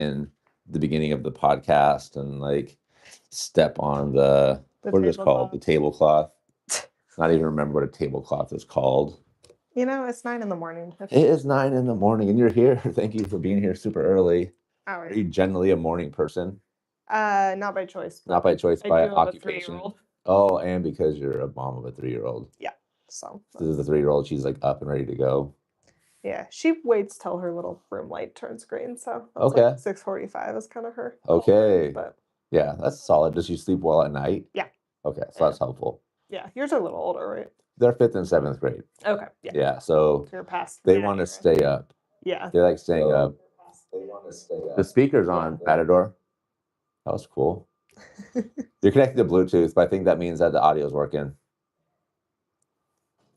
in the beginning of the podcast and like step on the what is it called? The tablecloth. Not even remember what a tablecloth is called. You know, it's 9 a.m. It is 9 a.m. and you're here. Thank you for being here super early. All right. Are you generally a morning person? Not by choice. Not by choice, by occupation. A 3-year-old. Oh, and because you're a mom of a 3-year-old. Yeah. So this is the 3-year-old. She's like up and ready to go. Yeah, she waits till her little room light turns green. So that's okay, like 6:45 is kind of her. Okay, time, but yeah, that's solid. Does she sleep well at night? Yeah. Okay, so that's helpful. Yeah, yours are a little older, right? They're 5th and 7th grade. Okay. Yeah, so you're past. they want to stay up. Yeah. They like staying up. They want to stay up. The speaker's on, Matador. That was cool. You're connected to Bluetooth, but I think that means that the audio is working.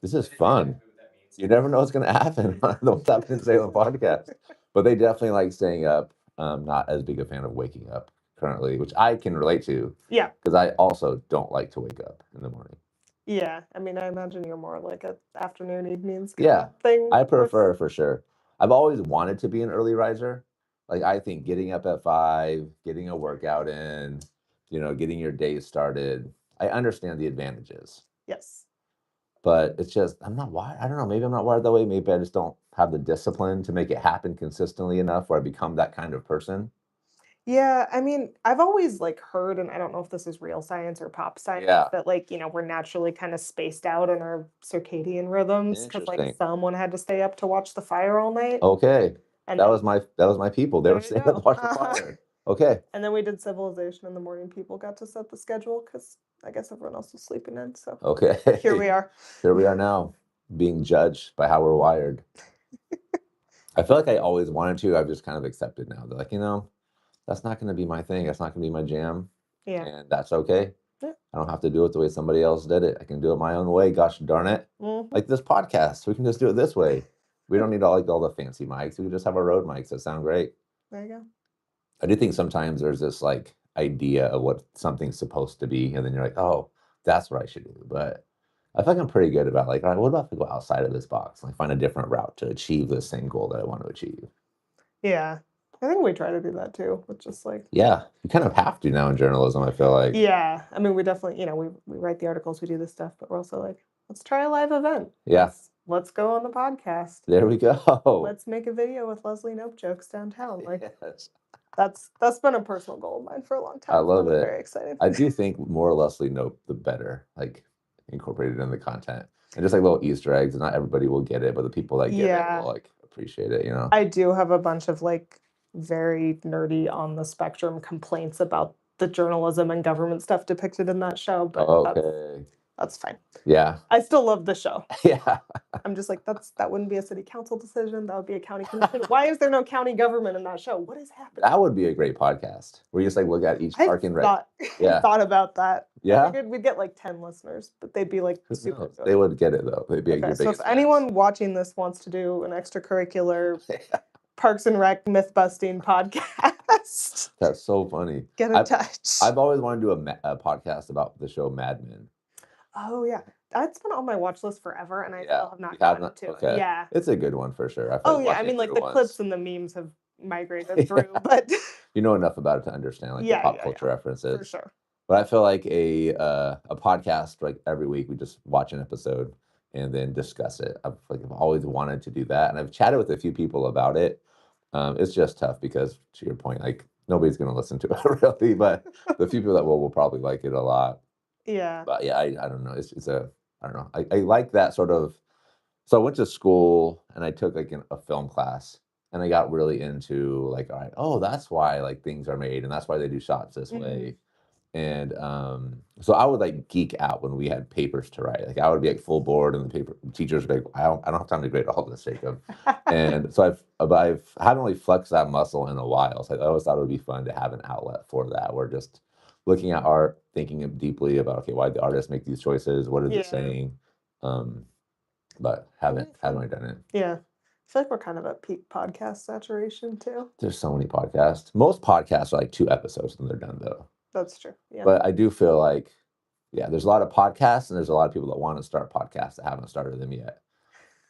This is fun. You never know what's going to happen on the What's Happening in Salem podcast. But they definitely like staying up. Not as big a fan of waking up currently, which I can relate to. Yeah. Because I also don't like to wake up in the morning. Yeah. I mean, I imagine you're more like an afternoon, evenings thing. I prefer for sure. I've always wanted to be an early riser. Like, I think getting up at 5, getting a workout in, getting your day started. I understand the advantages. Yes. But it's just, I'm not wired. I don't know. Maybe I'm not wired that way. Maybe I just don't have the discipline to make it happen consistently enough where I become that kind of person. Yeah, I mean, I've always like heard, and I don't know if this is real science or pop science, that like, we're naturally kind of spaced out in our circadian rhythms because like someone had to stay up to watch the fire all night. Okay. And that was my people. They were staying up to watch the fire. Okay. And then we did civilization in the morning. People got to set the schedule because I guess everyone else was sleeping in. So okay, here we are. Here we are now, being judged by how we're wired. I feel like I always wanted to. I've just kind of accepted now. They're like, that's not going to be my thing. That's not going to be my jam. Yeah. And that's okay. Yeah. I don't have to do it the way somebody else did it. I can do it my own way. Gosh darn it. Mm-hmm. Like this podcast. We can just do it this way. We don't need all the fancy mics. We can just have our Rode mics that sound great. There you go. I do think sometimes there's this like idea of what something's supposed to be. And then you're like, oh, that's what I should do. But I feel like I'm pretty good about like, all right, what about if I go outside of this box? Like find a different route to achieve the same goal that I want to achieve. Yeah. I think we try to do that too, with just like... Yeah, you kind of have to now in journalism, I feel like. Yeah, I mean, we definitely, we write the articles, we do this stuff, but we're also like, let's try a live event. Yeah. Let's go on the podcast. There we go. Let's make a video with Leslie Knope jokes downtown. Like, yes. That's been a personal goal of mine for a long time. I love it. Very exciting. I do think more Leslie Knope, the better, like incorporated in the content. And just like little Easter eggs, and not everybody will get it, but the people that get it will like appreciate it, I do have a bunch of like very nerdy on the spectrum complaints about the journalism and government stuff depicted in that show, but that's fine. Yeah. I still love the show. Yeah. I'm just like, that wouldn't be a city council decision. That would be a county commission. Why is there no county government in that show? What is happening? That would be a great podcast where you just like look at each park and thought about that. Yeah. I figured we'd get like 10 listeners, but they'd be like super good. They would get it though. They'd be so if anyone watching this wants to do an extracurricular Parks and Rec myth-busting podcast. That's so funny. Get in touch. I've always wanted to do a podcast about the show Mad Men. Oh, yeah. That's been on my watch list forever, and I still have not gotten to it. Yeah. It's a good one for sure. I mean, like, the clips and the memes have migrated through, but... You know enough about it to understand, like, the pop culture references. For sure. But I feel like a podcast, like, every week we just watch an episode and then discuss it. I've always wanted to do that, and I've chatted with a few people about it. It's just tough because, to your point, like, nobody's going to listen to it, really, but the few people that will probably like it a lot. Yeah. But yeah, I don't know. I don't know. I like that sort of. So I went to school and I took like a film class and I got really into like, all right, oh, that's why like things are made and that's why they do shots this way. And so I would like geek out when we had papers to write. Like I would be like full board and the teachers would be like, I don't have time to grade all this, Jacob. And so I haven't really flexed that muscle in a while. So I always thought it would be fun to have an outlet for that. Where just looking at art, thinking deeply about, okay, why did the artist make these choices? What is it saying? But haven't really done it. Yeah. I feel like we're kind of at peak podcast saturation too. There's so many podcasts. Most podcasts are like 2 episodes and they're done though. That's true. Yeah. But I do feel like, there's a lot of podcasts and there's a lot of people that want to start podcasts that haven't started them yet.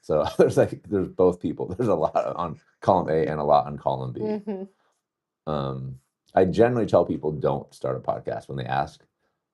So there's both people. There's a lot on column A and a lot on column B. Um, I generally tell people don't start a podcast when they ask.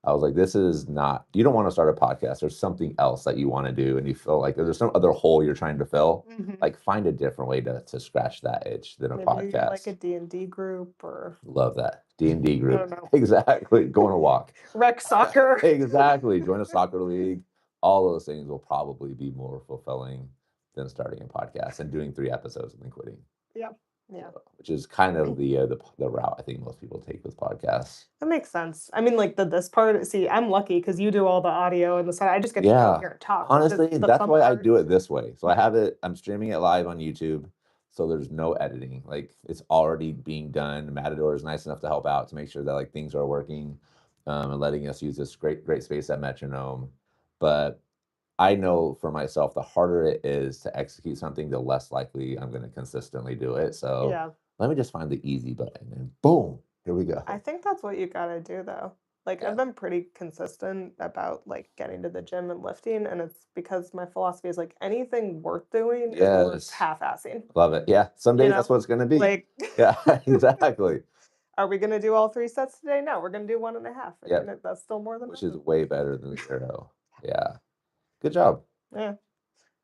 I was like, this is not, you don't want to start a podcast. There's something else that you want to do, and you feel like there's some other hole you're trying to fill. Mhm. Like, find a different way to scratch that itch than a Maybe like a podcast. D&D group or Love that. D&D I group. don't know. Exactly. Go on a walk. Rec soccer. Exactly. Join a soccer league. All those things will probably be more fulfilling than starting a podcast and doing 3 episodes and then quitting. Yeah. Yeah. Which is kind of the route I think most people take with podcasts. That makes sense. I mean, like, this part see, I'm lucky because you do all the audio and the sound. I just get to come Yeah. here and talk, which is Honestly, the that's fun why I part. do it this way. So I'm streaming it live on YouTube, so there's no editing. Like, it's already being done. Matador is nice enough to help out to make sure that, like, things are working, and letting us use this great space at Metronome. But I know for myself, the harder it is to execute something, the less likely I'm gonna consistently do it. So, Yeah. let me just find the easy button and boom, here we I go. think that's what you gotta do though. Like I've Yeah. been pretty consistent about like getting to the gym and lifting, and it's because my philosophy is like anything worth doing is worth Yes. half-assing. Love it. Yeah, some You days that's know? what it's gonna be. Like Yeah, exactly. are we gonna do all 3 sets today? No, we're gonna do 1.5. And you Yep, know, that's still more than which is nothing. way better than 0. Yeah. Good job. Yeah.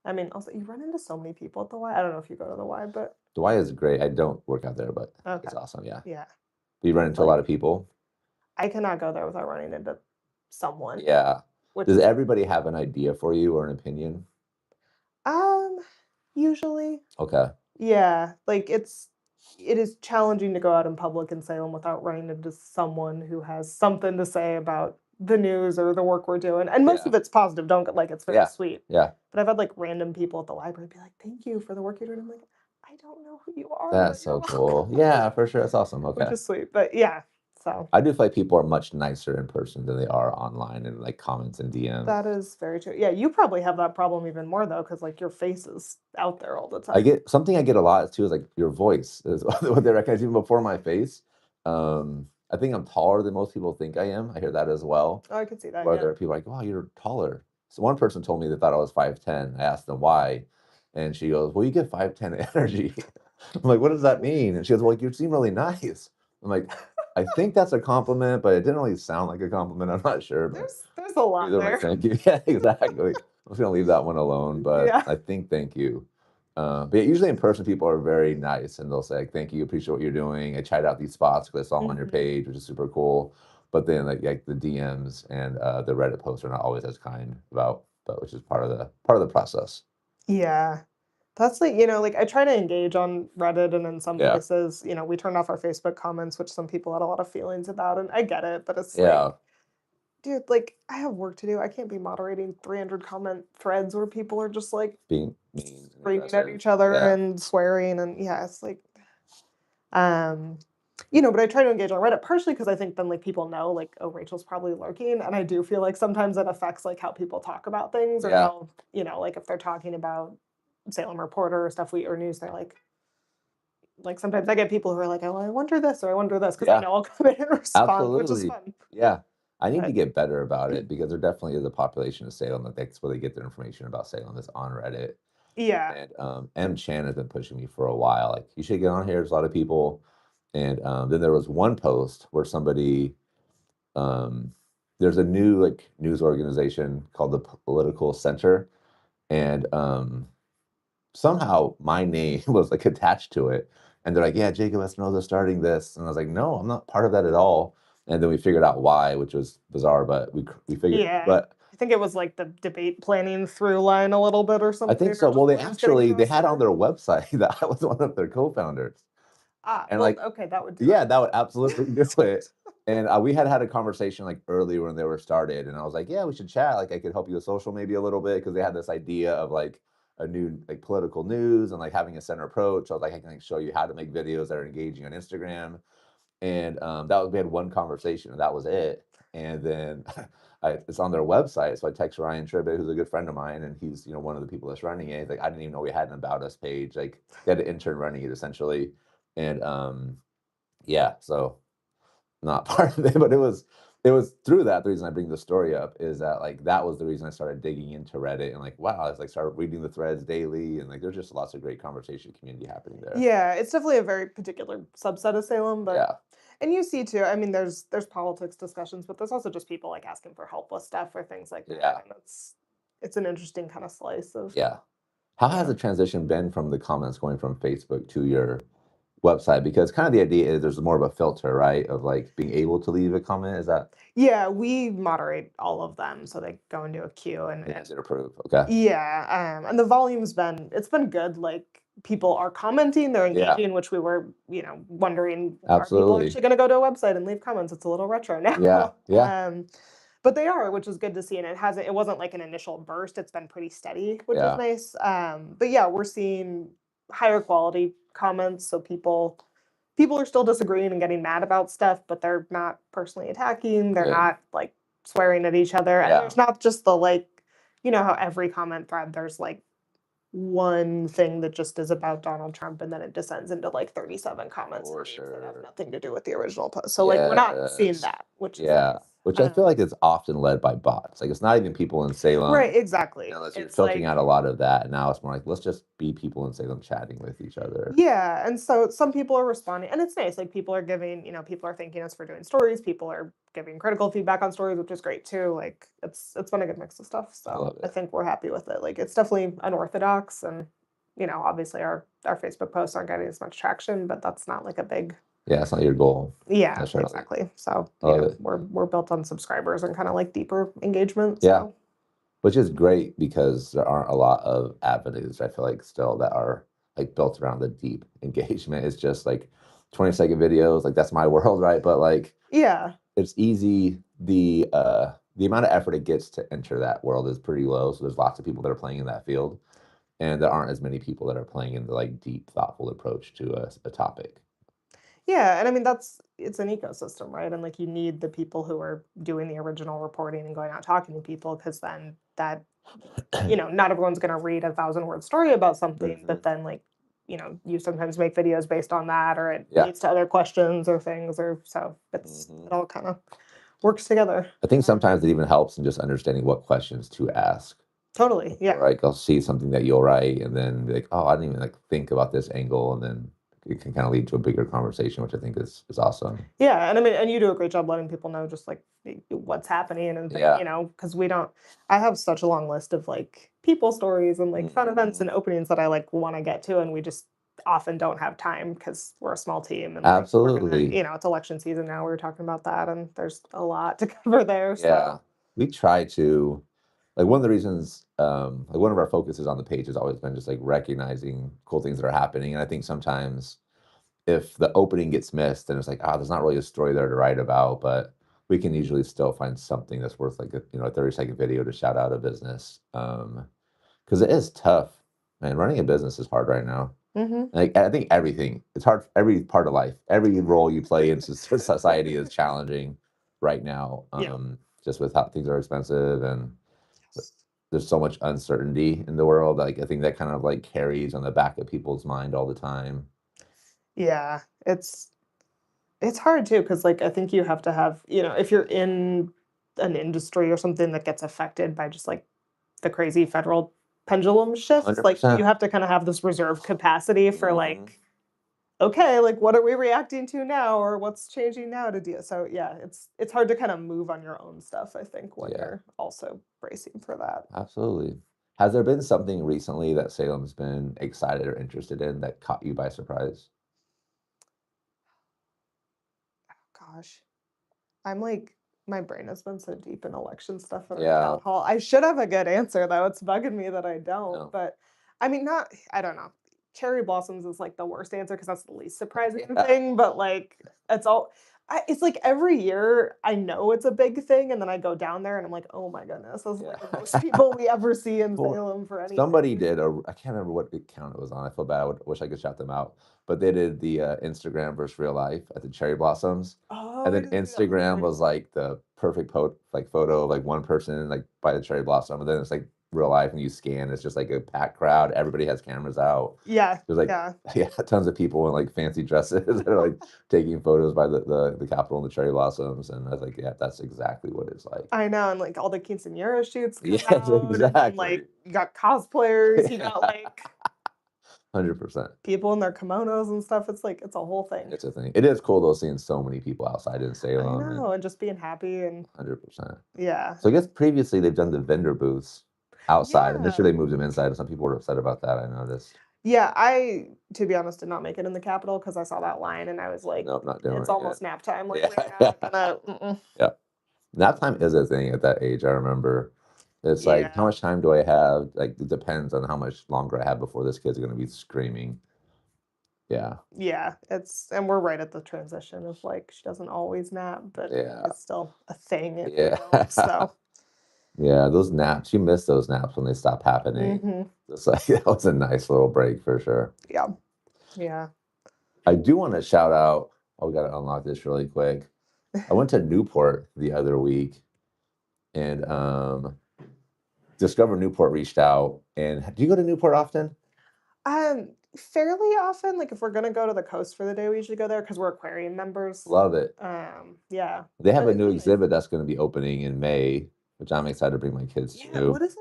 I mean, also you run into so many people at the Y. I don't know if you go to the Y, but Dwight is great. I don't work out there, but okay. it's awesome, yeah. Yeah. Do you run It's into a lot of like people? I cannot go there without running into someone, Yeah. which Does is everybody have an idea for you or an opinion? um usually Okay. yeah, like it is challenging to go out in public in Salem without running into someone who has something to say about the news or the work we're doing. And most Yeah. of it's positive, don't get like it's very Yeah. sweet. Yeah. But I've had like random people at the library be like, "Thank you for the work you're doing." I'm like, "I don't know who you are, That's but you're so welcome." cool. Yeah, for sure. That's awesome. Which Okay. is sweet. But yeah, so I do feel like people are much nicer in person than they are online and like comments and that DMs. is very true. Yeah, you probably have that problem even more though, because like your face is out there all the I time. get something I get a lot too is like your voice is what they recognize even before my face. I think I'm taller than most people think I am. I hear that as well. Oh, I could see that, Where yeah. there are people like, "Wow, you're taller." So one person told me they thought I was 5'10". I asked them why, and she goes, "Well, you get 5'10" energy." I'm like, "What does that mean?" And she goes, "Well, you seem really nice." I'm like, "I think that's a compliment, but it didn't really sound like a compliment. I'm not sure, but There's a lot either way, there. thank you." Yeah, exactly. I'm just gonna leave that one alone, but Yeah. I think thank you. But yeah, usually in person, people are very nice and they'll say, like, "Thank you, appreciate what you're doing. I tried out these spots because I saw them on your Mhm. page, which is super cool." But then, like the DMs and the Reddit posts are not always as kind about, but which is part of the process. Yeah. That's like, like I try to engage on Reddit and in some Yeah, places, we turned off our Facebook comments, which some people had a lot of feelings about, and I get it, but it's like, yeah, dude, like I have work to do. I can't be moderating 300 comment threads where people are just like being mean and screaming at aggressive. each other Yeah, and swearing and yeah, it's like um but I try to engage on Reddit partially because I think then like people know like, oh, Rachel's probably lurking. And I do feel like sometimes it affects like how people talk about things or yeah, how, like if they're talking about Salem Reporter or stuff we or news, they're like sometimes I get people who are like, "Oh, I wonder this or I wonder this," because I yeah. know I'll come in and respond, which is Absolutely. fun. Yeah. I need to But get better about it because there definitely is a population of Salem that's where they get their information about Salem is on Reddit. yeah. And M Chan has been pushing me for a while. Like, you should get on here. There's a lot of people. And then there was one post where somebody, um, there's a new like news organization called the Political Center, and somehow my name was like attached to it. And they're like, "Yeah, Jacob Espinoza starting this." And I was like, "No, I'm not part of that at all." And then we figured out why, which was bizarre, but we figured, Yeah. but I think it was like the debate planning through line a little bit or I something, think or so. just Well, we're just getting they had on invested. their website that I was one of their co-founders. Ah, And well, like, okay, that would do yeah, it. that would absolutely do it. And we had had a conversation like earlier when they were started, and I was like, "Yeah, we should chat. Like, I could help you with social maybe a little bit," because they had this idea of like a new like political news and like having a center approach. I was like, "I can like show you how to make videos that are engaging on Instagram." And that was we had one conversation, and that was it. And then it's on their website, so I text Ryan Tribbett, who's a good friend of mine, and he's one of the people that's running it. He's like, "I didn't even know we had an about us page." Like, they had an intern running it essentially, and yeah, so not part of it, but it was through that, the reason I bring the story up is that, like, that was the reason I started digging into Reddit and, like, wow, I was, like, started reading the threads daily, and, like, there's just lots of great conversation community happening there. Yeah, it's definitely a very particular subset of Salem, but Yeah. and you see too, I mean, there's politics discussions, but there's also just people, like, asking for help with stuff or things like that, Yeah. and it's an interesting kinda slice of, Yeah. How has yeah. the transition been from the comments going from Facebook to your website? Because kind of the idea is there's more of a filter, right? Of like being able to leave a comment. Is that Yeah, we moderate all of them, so they go into a queue and and is it approved? Okay. yeah, and the volume's been good, like, people are commenting, they're Yeah, engaging, which we were, wondering, are people absolutely. actually gonna go to a website and leave comments? It's a little retro Yeah, now. yeah, But they are, which is good to see, and it wasn't like an initial burst, it's been pretty steady, which is yeah. nice. But yeah, we're seeing higher quality comments, so people are still disagreeing and getting mad about stuff, but they're not personally attacking, they're Good. not, like, swearing at each other, and Yeah, there's not just the, like, how every comment thread, there's, like, one thing that just is about Donald Trump, and then it descends into, like, 37 comments and for memes that have sure. nothing to do with the original post. So, like, we're not seeing Yes. that, which is Yeah. nice. Which I feel like it's often led by bots. Like it's not even people in Right, Salem. exactly. Unless you're It's filtering out like a lot of that. And now it's more like let's just be people in Salem chatting with each other. yeah, and so some people are responding, and it's nice. Like people are thanking us for doing stories. People are giving critical feedback on stories, which is great too. Like it's been a good mix of stuff. I So love I it. think we're happy with it. Like it's definitely unorthodox, and obviously our Facebook posts aren't getting as much traction, but that's not like a big Yeah, it's not your goal yeah, necessarily. exactly. So I love it. we're built on subscribers and kind of like deeper engagement. Yeah. So Which is great because there aren't a lot of avenues, I feel like, still that are, like, built around the deep engagement. It's just, like, 20-second videos, like, that's my world, right? But, like, yeah, it's easy the amount of effort it gets to enter that world is pretty low, so there's lots of people that are playing in that field, and there aren't as many people that are playing in the, like, deep, thoughtful approach to a topic. yeah, and I mean it's an ecosystem, right? And like you need the people who are doing the original reporting and going out talking to people because then that not everyone's going to read a 1,000-word story about something, but Mhm. then like you sometimes make videos based on that, or it Yeah. leads to other questions or things, or so Mhm. it all kind of works together. I think sometimes it even helps in just understanding what questions to ask. Totally, yeah. Like, I'll see something that you'll write and then be like, "Oh, I didn't even, like, think about this angle," and then it can kinda lead to a bigger conversation, which I think is awesome. Yeah, and I mean, and you do a great job letting people know just like what's happening and Yeah. because we don't. I have such a long list of like people stories and like fun events and Mhm. openings that I like want to get to, and we just often don't have time because we're a small team and like we're gonna, Absolutely. it's election season now. We were talking about that, and there's a lot to cover there. So Yeah. We try to like, one of the reasons, like, one of our focuses on the page has always been just, like, recognizing cool things that are happening, and I think sometimes if the opening gets missed, then it's like, "Ah, there's not really a story there to write about," but we can usually still find something that's worth, like, a 30-second video to shout out a business, because it is tough. Man, running a business is hard right now. hmm Like, I think everything it's hard every part of life, every role you play in society is challenging right now, yeah, just with how things are expensive and yes. there's so much uncertainty in the world, like, I think that kind of, like, carries on the back of people's mind all the time. Yeah, it's hard too because like I think you have to have if you're in an industry or something that gets affected by just like the crazy federal pendulum shifts, like, you 100%. have to kinda have this reserve capacity for, Mhm. like, "Okay, like, what are we reacting to now, or what's changing now to deal." So, yeah, it's hard to kinda move on your own stuff, I think, when Yeah, you're also bracing for that. absolutely. Has there been something recently that Salem's been excited or interested in that caught you by surprise? Gosh. I'm like my brain has been so deep in election stuff and our Yeah. town hall. I should have a good answer though. It's bugging me that I don't. No. But I mean, not I don't know. Cherry blossoms is like the worst answer because that's the least surprising Yeah. thing. But like, it's all. It's like every year I know it's a big thing, and then I go down there and I'm like, oh my goodness, this is Yeah. like the most people we ever see in For Salem for somebody anything. did a I can't remember what account it was on, I feel bad, I wish I could shout them out, but they did the, Instagram versus real life at the cherry blossoms, Oh, and I then didn't see that. That's Instagram pretty was, cool. like, the perfect photo of, like, one person, like, by the cherry blossom, and then it's, like, real life when you scan, it's just like a packed crowd. Everybody has cameras out. Yeah, There's like yeah. yeah, tons of people in like fancy dresses that are like taking photos by the Capitol and the cherry blossoms, and I was like, yeah, that's exactly what it's like. I know, and like all the quinceanera shoots come Yes, out, and then exactly. like you got cosplayers, you Yeah, got like 100%. people in their kimonos and stuff. It's like it's a whole thing. It's a thing. It is cool though seeing so many people outside in I Salem and know, and just being happy and 100%. yeah. So I guess previously they've done the vendor booths outside. I'm Yeah. sure they moved them inside, and some people were upset about that. I noticed. Yeah, I, to be honest, did not make it in the Capitol because I saw that line and I was like, Nope, not doing "It's it yet. almost nap time, like, Yeah, we're yeah, not gonna" yeah. Nap time is a thing at that age. I remember. It's like, how Yeah, much time do I have? Like, it depends on how much longer I have before this kid's going to be screaming. Yeah, yeah, it's and we're right at the transition of, like, she doesn't always nap, but yeah, it's still a thing if we yeah, don't, so yeah. Those naps, you miss those naps when they stop happening. mhm, It's like that was a nice little break for sure. yeah, yeah. I do want to shout out. Oh, we got to unlock this really quick. I went to Newport the other week, and Discover Newport reached out. And do you go to Newport often? Fairly often, like, if we're gonna go to the coast for the day, we usually go there because 'cause we're aquarium members. Love it. Yeah, They have but a it's new a nice exhibit that's going to be opening in May, which I'm excited to bring my kids yeah, to. what is it?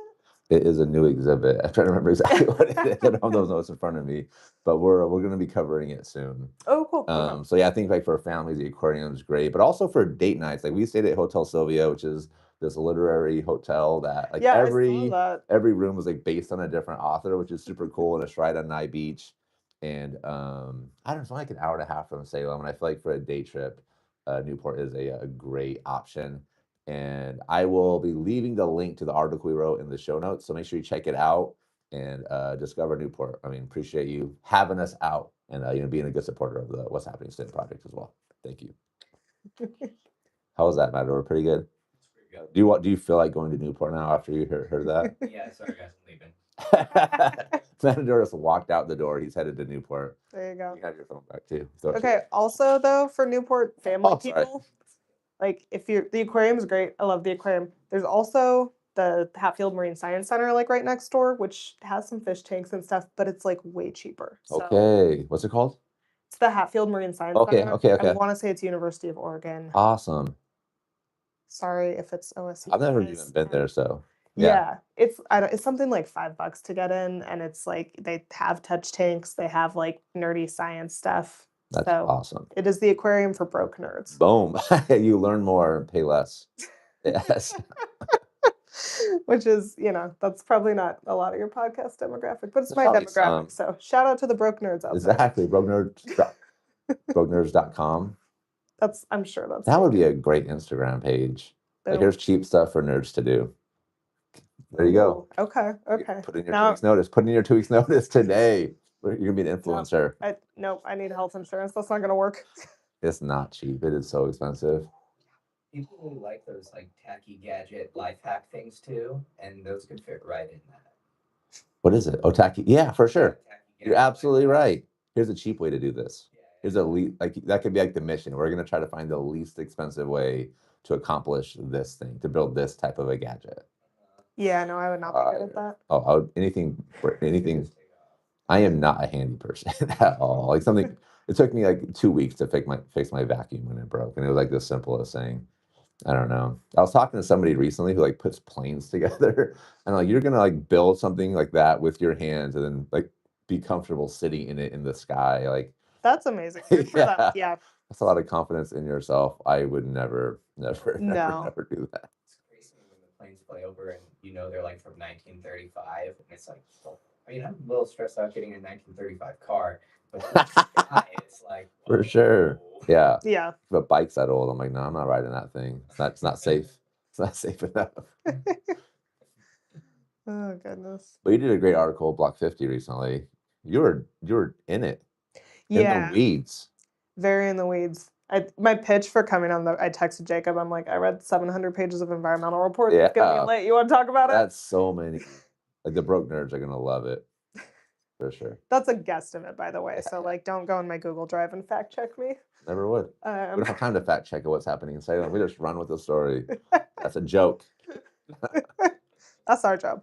It is a new exhibit. I'm trying to remember exactly what it is. I don't have those notes in front of me, but we're going to be covering it soon. Oh, cool, okay. So yeah, I think like for families, the aquarium is great, but also for date nights. Like we stayed at Hotel Sylvia, which is this literary hotel that like Yeah, I saw every that. every room was like based on a different author, which is super cool. And it's right on Nye Beach, and I don't know, it's only like an hour and a half from Salem, and I feel like for a day trip, Newport is a great option. And I will be leaving the link to the article we wrote in the show notes, so make sure you check it out and discover Newport. I mean, appreciate you having us out and being a good supporter of the What's Happening Student Project as well. Thank you. How was that, Matador? Pretty good. It's pretty good. Do you feel like going to Newport now after you heard that? Yeah, sorry guys, I'm leaving. Matador just walked out the door. He's headed to Newport. There you go. You have your phone back too. Throw it to Okay, also though, for Newport family Oh, sorry. people, like if you're the aquarium is great. I love the aquarium. There's also the Hatfield Marine Science Center like right next door, which has some fish tanks and stuff, but it's like way cheaper. So Okay. What's it called? it's the Hatfield Marine Science Okay, Center. okay, I okay. want to say it's University of Oregon. Awesome. Sorry if it's OSU. I've never guys. even been there, so yeah. Yeah, it's I don't, it's something like $5 to get in, and it's like they have touch tanks, they have like nerdy science stuff. That's So awesome. it is the aquarium for broke nerds. Boom. You learn more and pay less. Yes. Which is, that's probably not a lot of your podcast demographic, but it's There's my probably demographic. some. So shout out to the broke nerds out there. Exactly. Brokenerds.com. I'm sure that's That the would be way. a great Instagram page. Like, Boom. here's cheap stuff for nerds to do. There you go. Ooh, okay, okay. Put in your 2 Now, weeks notice. Put in your 2 weeks notice today. You're gonna be an no, influencer. nope, I need health insurance. That's not gonna work. It's not cheap. It is so expensive. People who like those like tacky gadget life hack things too, and those could fit right in that. What is it? Otaki. Yeah, for sure. Tacky You're gadget absolutely life hack. right. Here's a cheap way to do this. Yeah, Here's like that could be like the mission. We're gonna try to find the least expensive way to accomplish this thing, to build this type of a gadget. Yeah, no, I would not be good at that. Oh, anything for anything. I am not a handy person at all. Like something, it took me like 2 weeks to fix my vacuum when it broke, and it was like the simplest thing. I don't know. I was talking to somebody recently who like puts planes together, and like you're gonna like build something like that with your hands, and then like be comfortable sitting in it in the sky. Like, That's amazing. Good for them. yeah, Yeah. that's a lot of confidence in yourself. I would never, never, never, No. never do that. It's crazy when the planes fly over and they're like from 1935, and it's like, well, I mean, I'm a little stressed out getting a 1935 car, but it's like For sure. Yeah. Yeah. If a bike's that old, I'm like, no, I'm not riding that thing. It's not safe. It's not safe enough. Oh goodness. But you did a great article, Block 50 recently. You were in it. In the Yeah. weeds. Very in the weeds. My pitch for coming on I texted Jacob. I'm like, I read 700 pages of environmental reports. It's gonna be Yeah. late. You want to talk about it? That's so many. Like the broke nerds are gonna love it. For sure. That's a guesstimate, by the way. So like, don't go in my Google Drive and fact check me. Never would. We don't have time to fact check what's happening in Salem. We just run with the story. That's a joke. That's our job.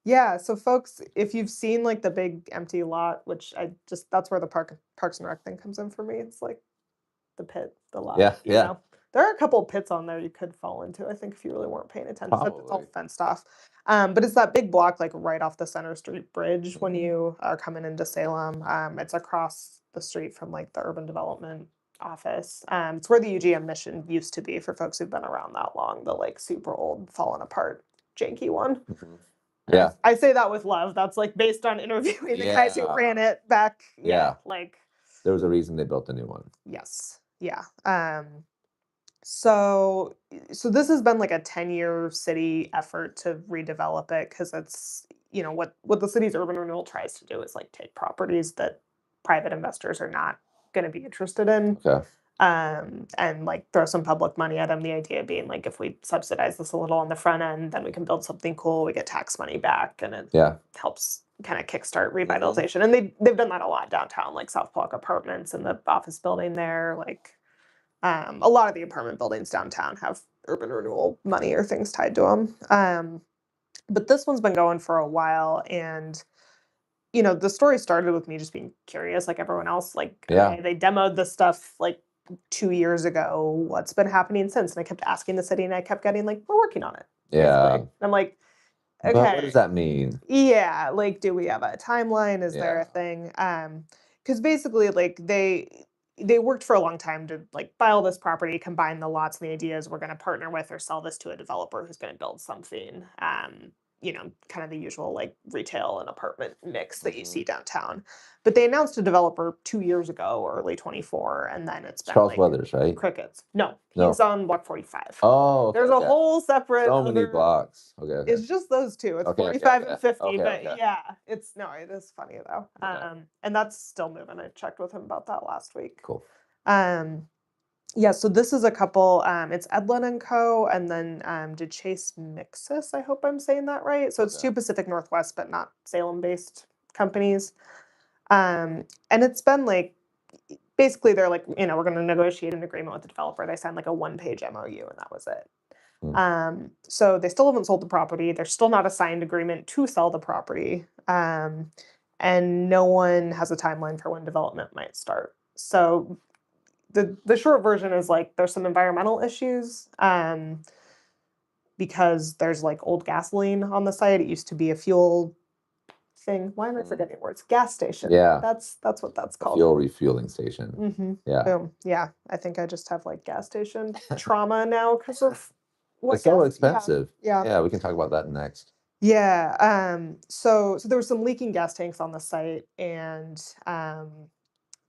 Yeah, so folks, if you've seen like the big empty lot, which that's where the Parks and Rec thing comes in for me. It's like the pit, the lot, Yeah, yeah, There are a couple of pits on there you could fall into, I think, if you really weren't paying attention. It's all probably. fenced off. But it's that big block, like right off the Center Street Bridge when Mhm. you are coming into Salem. It's across the street from like the urban development office. It's where the UGM mission used to be for folks who've been around that long, the like super old, fallen apart, janky one. Mhm. And Yeah, I say that with love. That's like based on interviewing the guys who ran yeah, it back. yeah. Like There was a reason they built a new one. yes, yeah. So so this has been like a 10-year city effort to redevelop it because it's what the city's urban renewal tries to do is like take properties that private investors are not going to be interested in Okay. and like throw some public money at them. The idea being like if we subsidize this a little on the front end, then we can build something cool. We get tax money back, and it Yeah. helps kind of kickstart Mhm. revitalization. And they've done that a lot downtown, like South Park Apartments and the office building there. Like a lot of the apartment buildings downtown have urban renewal money or things tied to them. But this one's been going for a while, and the story started with me just being curious, like everyone else. Like, Yeah. okay, they demoed this stuff like 2 years ago. What's been happening since? And I kept asking the city, and I kept getting like, "We're working on it." Basically, Yeah. and I'm like, But what does okay, that mean? yeah, like, do we have a timeline? Is there Yeah. a thing? Because basically, like they worked for a long time to like buy all this property, combine the lots, and the idea is we're going to partner with or sell this to a developer who's going to build something. Kind of the usual like retail and apartment mix that you Mhm. see downtown. But they announced a developer 2 years ago, early 24, and then it's been Charles like Weathers, right? crickets. No, he's No. on block 45. Oh, okay, There's a okay. whole separate So many other blocks. Okay, okay. it's just those two. It's Okay, okay, 45 and okay. 50, Okay, but okay. yeah, it's no, it is funny though. Okay. And that's still moving. I checked with him about that last week. Cool. Um, yeah, so this is a couple, it's Edlin and Co. and then did Chase Mixis, I hope I'm saying that right. So it's Okay. two Pacific Northwest, but not Salem-based companies. And it's been like basically they're like, we're gonna negotiate an agreement with the developer. They signed like a one-page MOU and that was it. Hmm. So they still haven't sold the property. There's still not a signed agreement to sell the property. And no one has a timeline for when development might start. So the short version is like there's some environmental issues because there's like old gasoline on the site. It used to be a fuel thing. Why am I Mhm. forgetting words? Gas station. Yeah. That's what that's A called. fuel refueling station. Mm-hmm. Yeah. Boom. Yeah. I think I just have like gas station trauma now because of what It's so gas. Yeah. expensive. Yeah. Yeah, we can talk about that next. Yeah. So there were some leaking gas tanks on the site, and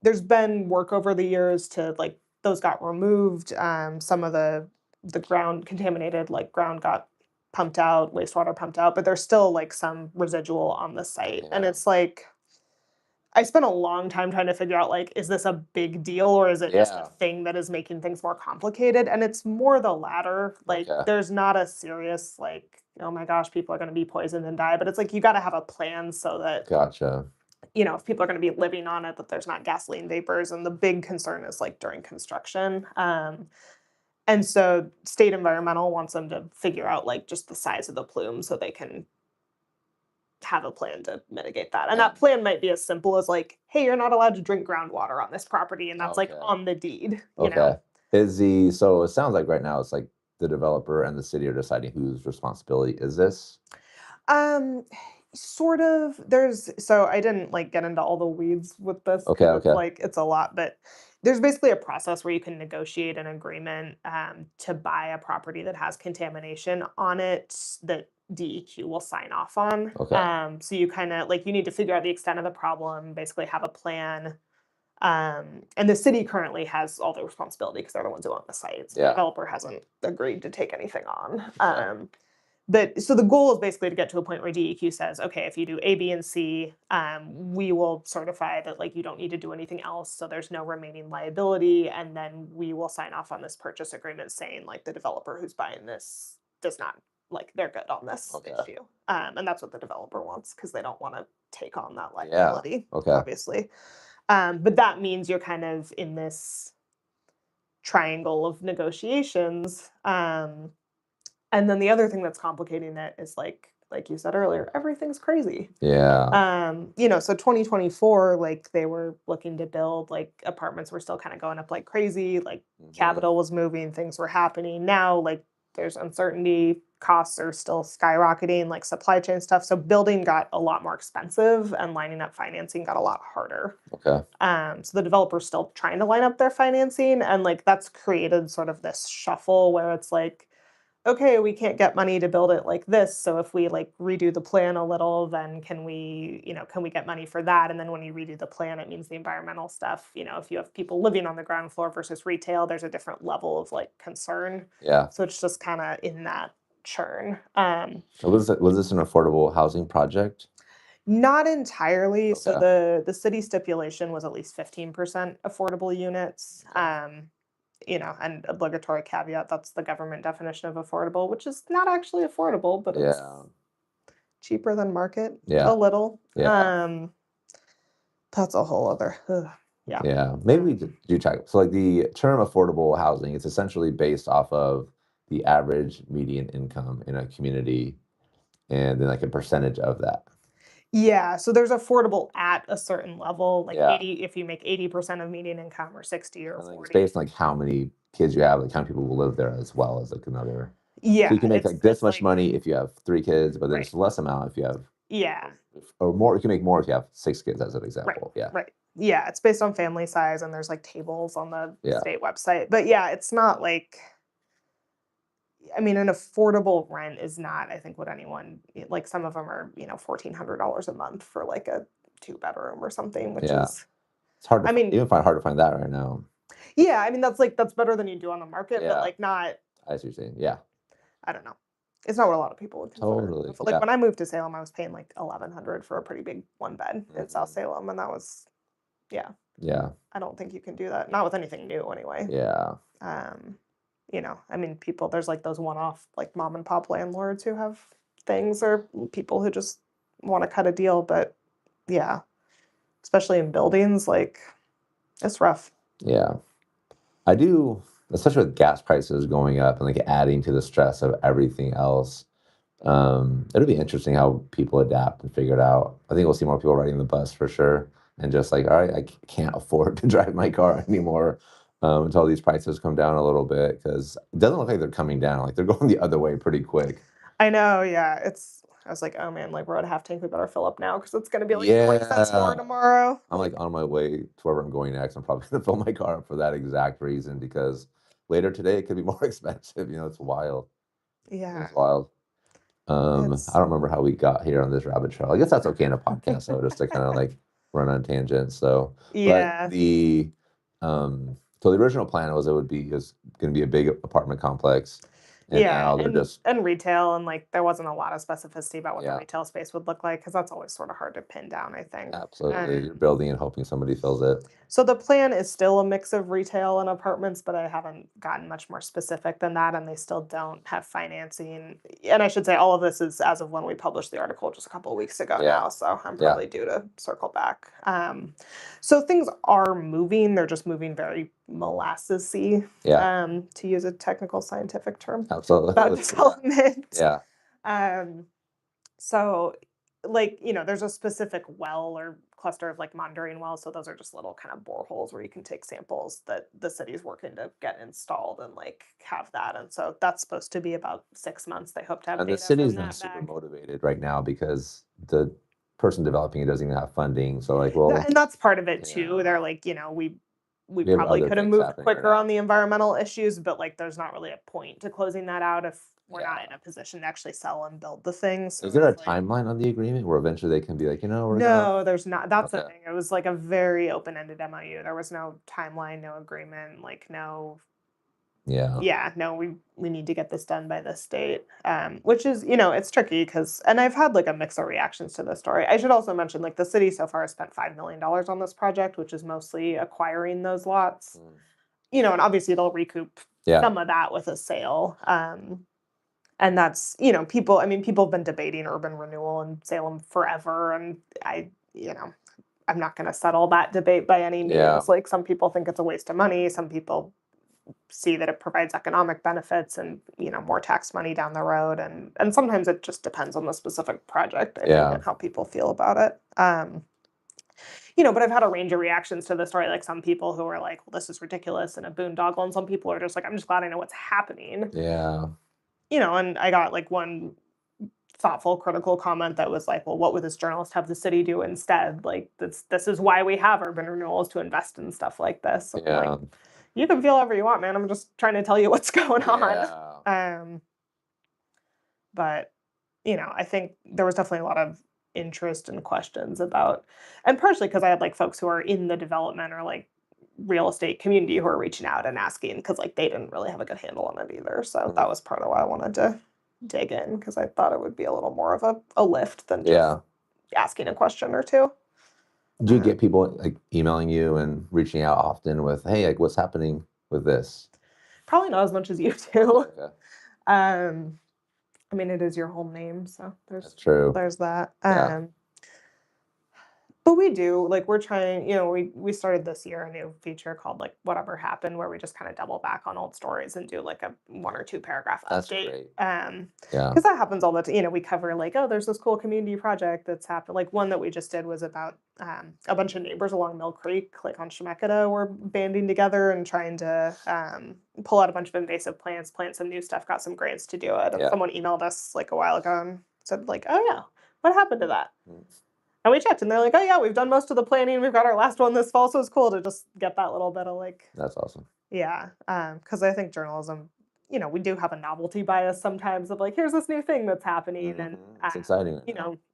there's been work over the years to like those got removed. Some of the ground contaminated, like ground got pumped out, wastewater pumped out, but there's still like some residual on the site, and Yeah. it's like I spent a long time trying to figure out like, is this a big deal or is it just a Yeah. thing that is making things more complicated? And it's more the latter. Like, Okay. there's not a serious like, oh my gosh, people are going to be poisoned and die. But it's like you got to have a plan so that Gotcha. if people are going to be living on it, that there's not gasoline vapors. And the big concern is like during construction. And so state environmental wants them to figure out like just the size of the plume so they can have a plan to mitigate that. And that plan might be as simple as like, hey, you're not allowed to drink groundwater on this property, and that's like Okay. on the deed, Okay. So it sounds like right now it's like the developer and the city are deciding whose responsibility is this? Um sort of so I didn't like get into all the weeds with this Okay, because okay. it's a lot, but there's basically a process where you can negotiate an agreement to buy a property that has contamination on it that DEQ will sign off on. Okay. So you kind of like you need to figure out the extent of the problem, basically have a plan. And the city currently has all the responsibility because they're the ones who own the site. So the Yeah. developer hasn't agreed to take anything on. Okay. But so the goal is basically to get to a point where DEQ says, okay, if you do A, B, and C, we will certify that like you don't need to do anything else, so there's no remaining liability, and then we will sign off on this purchase agreement saying like the developer who's buying this does not like they're good on this Okay. issue, and that's what the developer wants because they don't want to take on that Yeah. liability, Okay. obviously. But that means you're kind of in this triangle of negotiations. And then the other thing that's complicating it is like like you said earlier, everything's crazy. Yeah. So 2024, like they were looking to build, like apartments were still kind of going up like crazy, like capital was moving, things were happening. Now, like there's uncertainty, costs are still skyrocketing, like supply chain stuff. So building got a lot more expensive and lining up financing got a lot harder. Okay. So the developer's still trying to line up their financing, and like that's created sort of this shuffle where it's like, okay, we can't get money to build it like this. So if we like redo the plan a little, then can we get money for that? And then when you redo the plan, it means the environmental stuff. If you have people living on the ground floor versus retail, there's a different level of like concern. Yeah. So it's just kind of in that churn. Was this an affordable housing project? Not entirely. So Okay. the city stipulation was at least 15% affordable units. And obligatory caveat, that's the government definition of affordable, which is not actually affordable, but it's Yeah. cheaper than market Yeah. a little. Yeah. That's a whole other, yeah. Yeah. Maybe we do check. So like the term affordable housing, it's essentially based off of the average median income in a community and then like a percentage of that. Yeah, so there's affordable at a certain level, like Yeah. 80 if you make 80% of median income or 60 or And like it's 40. based on like how many kids you have, like how many people will live there as well as like another. So Yeah, you can make it's like this it's much like money if you have 3 kids, but then right. it's less amount if you have Yeah, or more. You can make more if you have 6 kids, as an right. example. Yeah. Right. Yeah, it's based on family size and there's like tables on the Yeah. state website. But yeah, it's not like an affordable rent is not, I think, what anyone like. Some of them are, $1,400 a month for like a 2-bedroom or something, which Yeah. is, It's hard to I mean, even find hard to find that right now. yeah, that's better than you do on the market, but Yeah. like not, I see what you're saying. Yeah. I don't know. It's not what a lot of people would consider. Totally. Like Yeah. when I moved to Salem, I was paying like 1,100 for a pretty big one bed in South Mhm. Salem, and that was, yeah. Yeah. I don't think you can do that. Not with anything new, anyway. Yeah. Um, people, there's like those one-off like mom and pop landlords who have things, or people who just want to cut a deal, but yeah, especially in buildings, like it's rough. Yeah. I do, especially with gas prices going up and like adding to the stress of everything else. It'll be interesting how people adapt and figure it out. I think we'll see more people riding the bus for sure, and just like, all right, can't afford to drive my car anymore until these prices come down a little bit because it doesn't look like they're coming down. Like they're going the other way pretty quick. I know, yeah. I was like, oh man, like we're at a half tank, we better fill up now because it's gonna be like 20 cents more Yeah. tomorrow. I'm like on my way to wherever I'm going next. I'm probably gonna fill my car up for that exact reason because later today it could be more expensive. It's wild. Yeah, It's wild. I it's don't remember how we got here on this rabbit trail. I guess that's okay in a podcast, though, just to kind of like run on tangents. So, but yeah. so the original plan was it was going to be a big apartment complex, and Yeah, now they're and just retail, and like there wasn't a lot of specificity about what the yeah, retail space would look like because that's always sort of hard to pin down, I think. absolutely. You're building and hoping somebody fills it. So the plan is still a mix of retail and apartments, but I haven't gotten much more specific than that, and they still don't have financing. And I should say all of this is as of when we published the article just a couple of weeks ago Yeah, now, so I'm yeah, probably due to circle back. So things are moving; they're just moving very molasses-y, yeah, to use a technical scientific term about absolutely. Yeah, development. yeah, Um, so, like, there's a specific well or cluster of like monitoring wells. So those are just little kind of boreholes where you can take samples that the city's working to get installed and like have that. And so that's supposed to be about 6 months. They hope to have and the data from city's not that super back. motivated right now because the person developing it doesn't even have funding. So, like, well, And that's part of it too. yeah, They're like, we we have probably other could have things moved happening right quicker on now. the environmental issues, but like there's not really a point to closing that out if we're not Yeah. in a position to actually sell and build the thing. So Is there a it's like, timeline on the agreement where eventually they can be like, we're gonna no, there's not. That's the okay. thing. It was like a very open-ended MOU. There was no timeline, no agreement, like no, Yeah. yeah, no, we need to get this done by this date. Which is, it's tricky because, and I've had like a mix of reactions to this story. I should also mention, like the city so far has spent $5 million on this project, which is mostly acquiring those lots. Mm. And obviously they'll recoup Yeah. some of that with a sale. And that's, people have been debating urban renewal in Salem forever. And I'm not going to settle that debate by any Yeah. means. Like some people think it's a waste of money. Some people see that it provides economic benefits and, more tax money down the road. And sometimes it just depends on the specific project, I think, and how people feel about it. But I've had a range of reactions to the story. Like some people who are like, well, this is ridiculous and a boondoggle. And some people are just like, I'm just glad I know what's happening. Yeah. And I got like one thoughtful, critical comment that was like, well, what would this journalist have the city do instead? Like this is why we have urban renewals, to invest in stuff like this. And Yeah. like, you can feel however you want, man. I'm just trying to tell you what's going Yeah. on. But I think there was definitely a lot of interest and questions about, and partially because I had like folks who are in the development or like real estate community who are reaching out and asking because like they didn't really have a good handle on it either. So that was part of why I wanted to dig in, because I thought it would be a little more of a lift than just asking a question or two. Do you get people like emailing you and reaching out often with, hey, like what's happening with this? Probably not as much as you do. Okay. I mean, it is your whole name, so That's true. there's that. Yeah. But we do, like, we're trying, we started this year a new feature called like Whatever Happened, where we just kind of double back on old stories and do like a 1 or 2 paragraph That's update. great. Yeah. Yeah. Because that happens all the time. We cover like, oh, there's this cool community project that's happened. Like one that we just did was about a bunch of neighbors along Mill Creek, like on Chemeketa, were banding together and trying to pull out a bunch of invasive plants, plant some new stuff, got some grants to do it. And someone emailed us like a while ago and said like, oh yeah, what happened to that? And we checked, and they're like, oh, yeah, we've done most of the planning. We've got our last one this fall, so it's cool to just get that little bit of like... That's awesome. Yeah, because I think journalism, we do have a novelty bias sometimes of like, here's this new thing that's happening. And, it's exciting.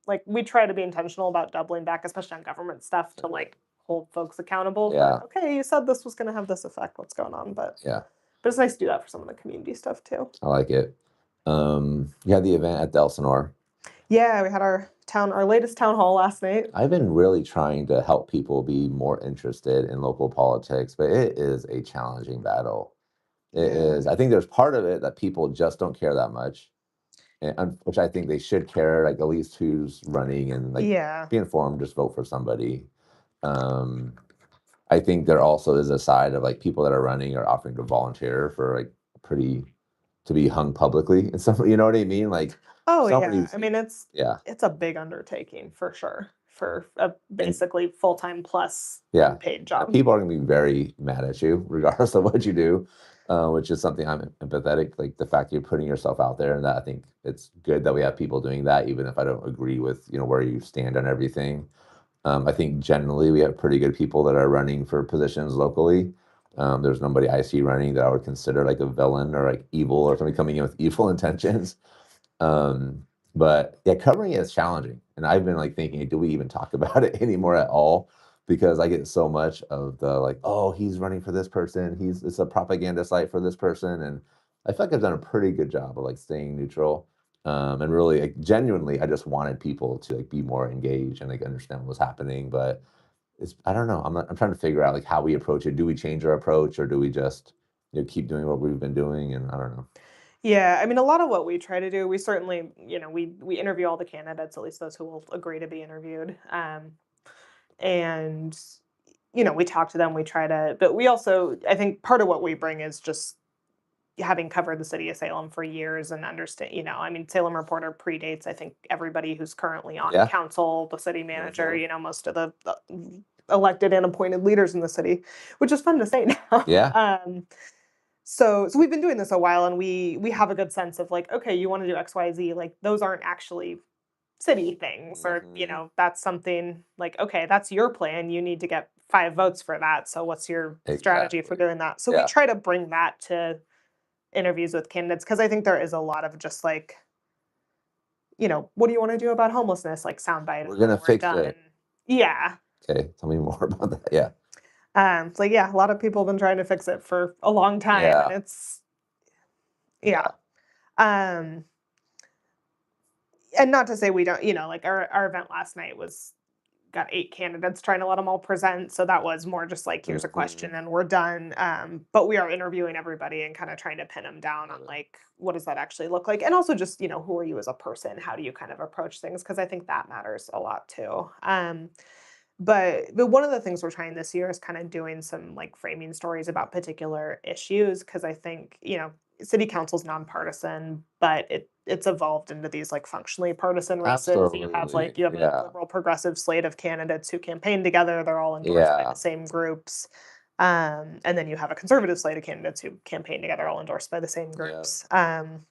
Like we try to be intentional about doubling back, especially on government stuff, to like hold folks accountable. Yeah. But, okay, you said this was going to have this effect. What's going on? But it's nice to do that for some of the community stuff, too. I like it. You had the event at the Elsinore. Yeah, we had our latest town hall last night. I've been really trying to help people be more interested in local politics, but it is a challenging battle. It is. I think there's part of it that people just don't care that much, and which I think they should care, like at least who's running and like be informed, just vote for somebody. I think there also is a side of like people that are running are offering to volunteer for like to be hung publicly and some, you know what I mean? Like, oh yeah, I mean it's a big undertaking for sure, for a basically full-time plus paid job. People are gonna be very mad at you regardless of what you do, which is something I'm empathetic. Like the fact you're putting yourself out there, and that I think it's good that we have people doing that, even if I don't agree with where you stand on everything. I think generally we have pretty good people that are running for positions locally. There's nobody I see running that I would consider like a villain or like evil or somebody coming in with evil intentions. But yeah, covering it is challenging. And I've been like thinking, do we even talk about it anymore at all? Because I get so much of the like, oh, he's running for this person. It's a propaganda site for this person. And I feel like I've done a pretty good job of like staying neutral. And really like, genuinely, I just wanted people to like be more engaged and like understand what was happening. But I don't know. I'm trying to figure out like how we approach it. Do we change our approach, or do we just keep doing what we've been doing? And I don't know. Yeah, I mean, a lot of what we try to do, we certainly, we interview all the candidates, at least those who will agree to be interviewed. And, we talk to them, we try to, but we also, I think part of what we bring is just having covered the city of Salem for years and understand, I mean, Salem Reporter predates, I think, everybody who's currently on council, the city manager, most of the elected and appointed leaders in the city, which is fun to say now. Yeah. So we've been doing this a while, and we have a good sense of like, okay, you want to do X, Y, Z, like those aren't actually city things, or that's something like, okay, that's your plan. You need to get 5 votes for that. So what's your strategy for doing that? So we try to bring that to interviews with candidates, because I think there is a lot of just like, what do you want to do about homelessness? Like soundbite. We're gonna fix it. Yeah. Okay, tell me more about that. Yeah. So yeah, a lot of people have been trying to fix it for a long time, and it's and not to say we don't, like our event last night got 8 candidates, trying to let them all present. So that was more just like, here's a question and we're done. But we are interviewing everybody and kind of trying to pin them down on like, what does that actually look like? And also just, who are you as a person? How do you kind of approach things? Because I think that matters a lot too. But one of the things we're trying this year is kind of doing some like framing stories about particular issues because I think, city council's nonpartisan, but it's evolved into these like functionally partisan races. Absolutely. You have a Yeah. liberal progressive slate of candidates who campaign together. They're all endorsed by Yeah. the same groups. And then you have a conservative slate of candidates who campaign together, all endorsed by the same Yeah. groups. And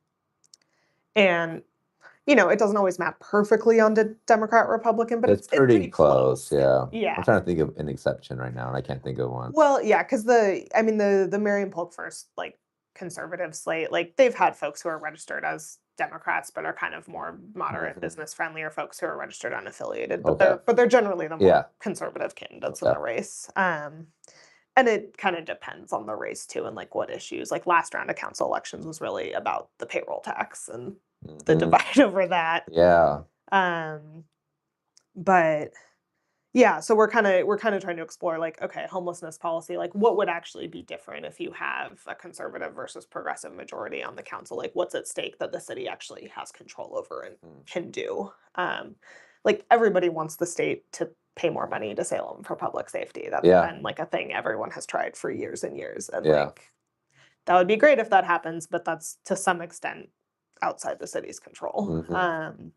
it doesn't always map perfectly onto Democrat, Republican, but It's it's pretty pretty close, close. yeah. Yeah. I'm trying to think of an exception right now, and I can't think of one. Well, yeah, because the Marion Polk first, like, conservative slate, like, they've had folks who are registered as Democrats, but are kind of more moderate, Mhm. business friendly, or folks who are registered unaffiliated, but Okay. they're generally the more Yeah. conservative candidates in Okay. the race. And it kind of depends on the race too, and like what issues. Like last round of council elections was really about the payroll tax and the Mhm. divide over that. Yeah. Um, but yeah, so we're kind of trying to explore like, okay, homelessness policy, like what would actually be different if you have a conservative versus progressive majority on the council? Like what's at stake that the city actually has control over and can do? Like everybody wants the state to pay more money to Salem for public safety. That's Yeah. been like a thing everyone has tried for years and years. And Yeah. like that would be great if that happens, but that's to some extent outside the city's control. Mhm.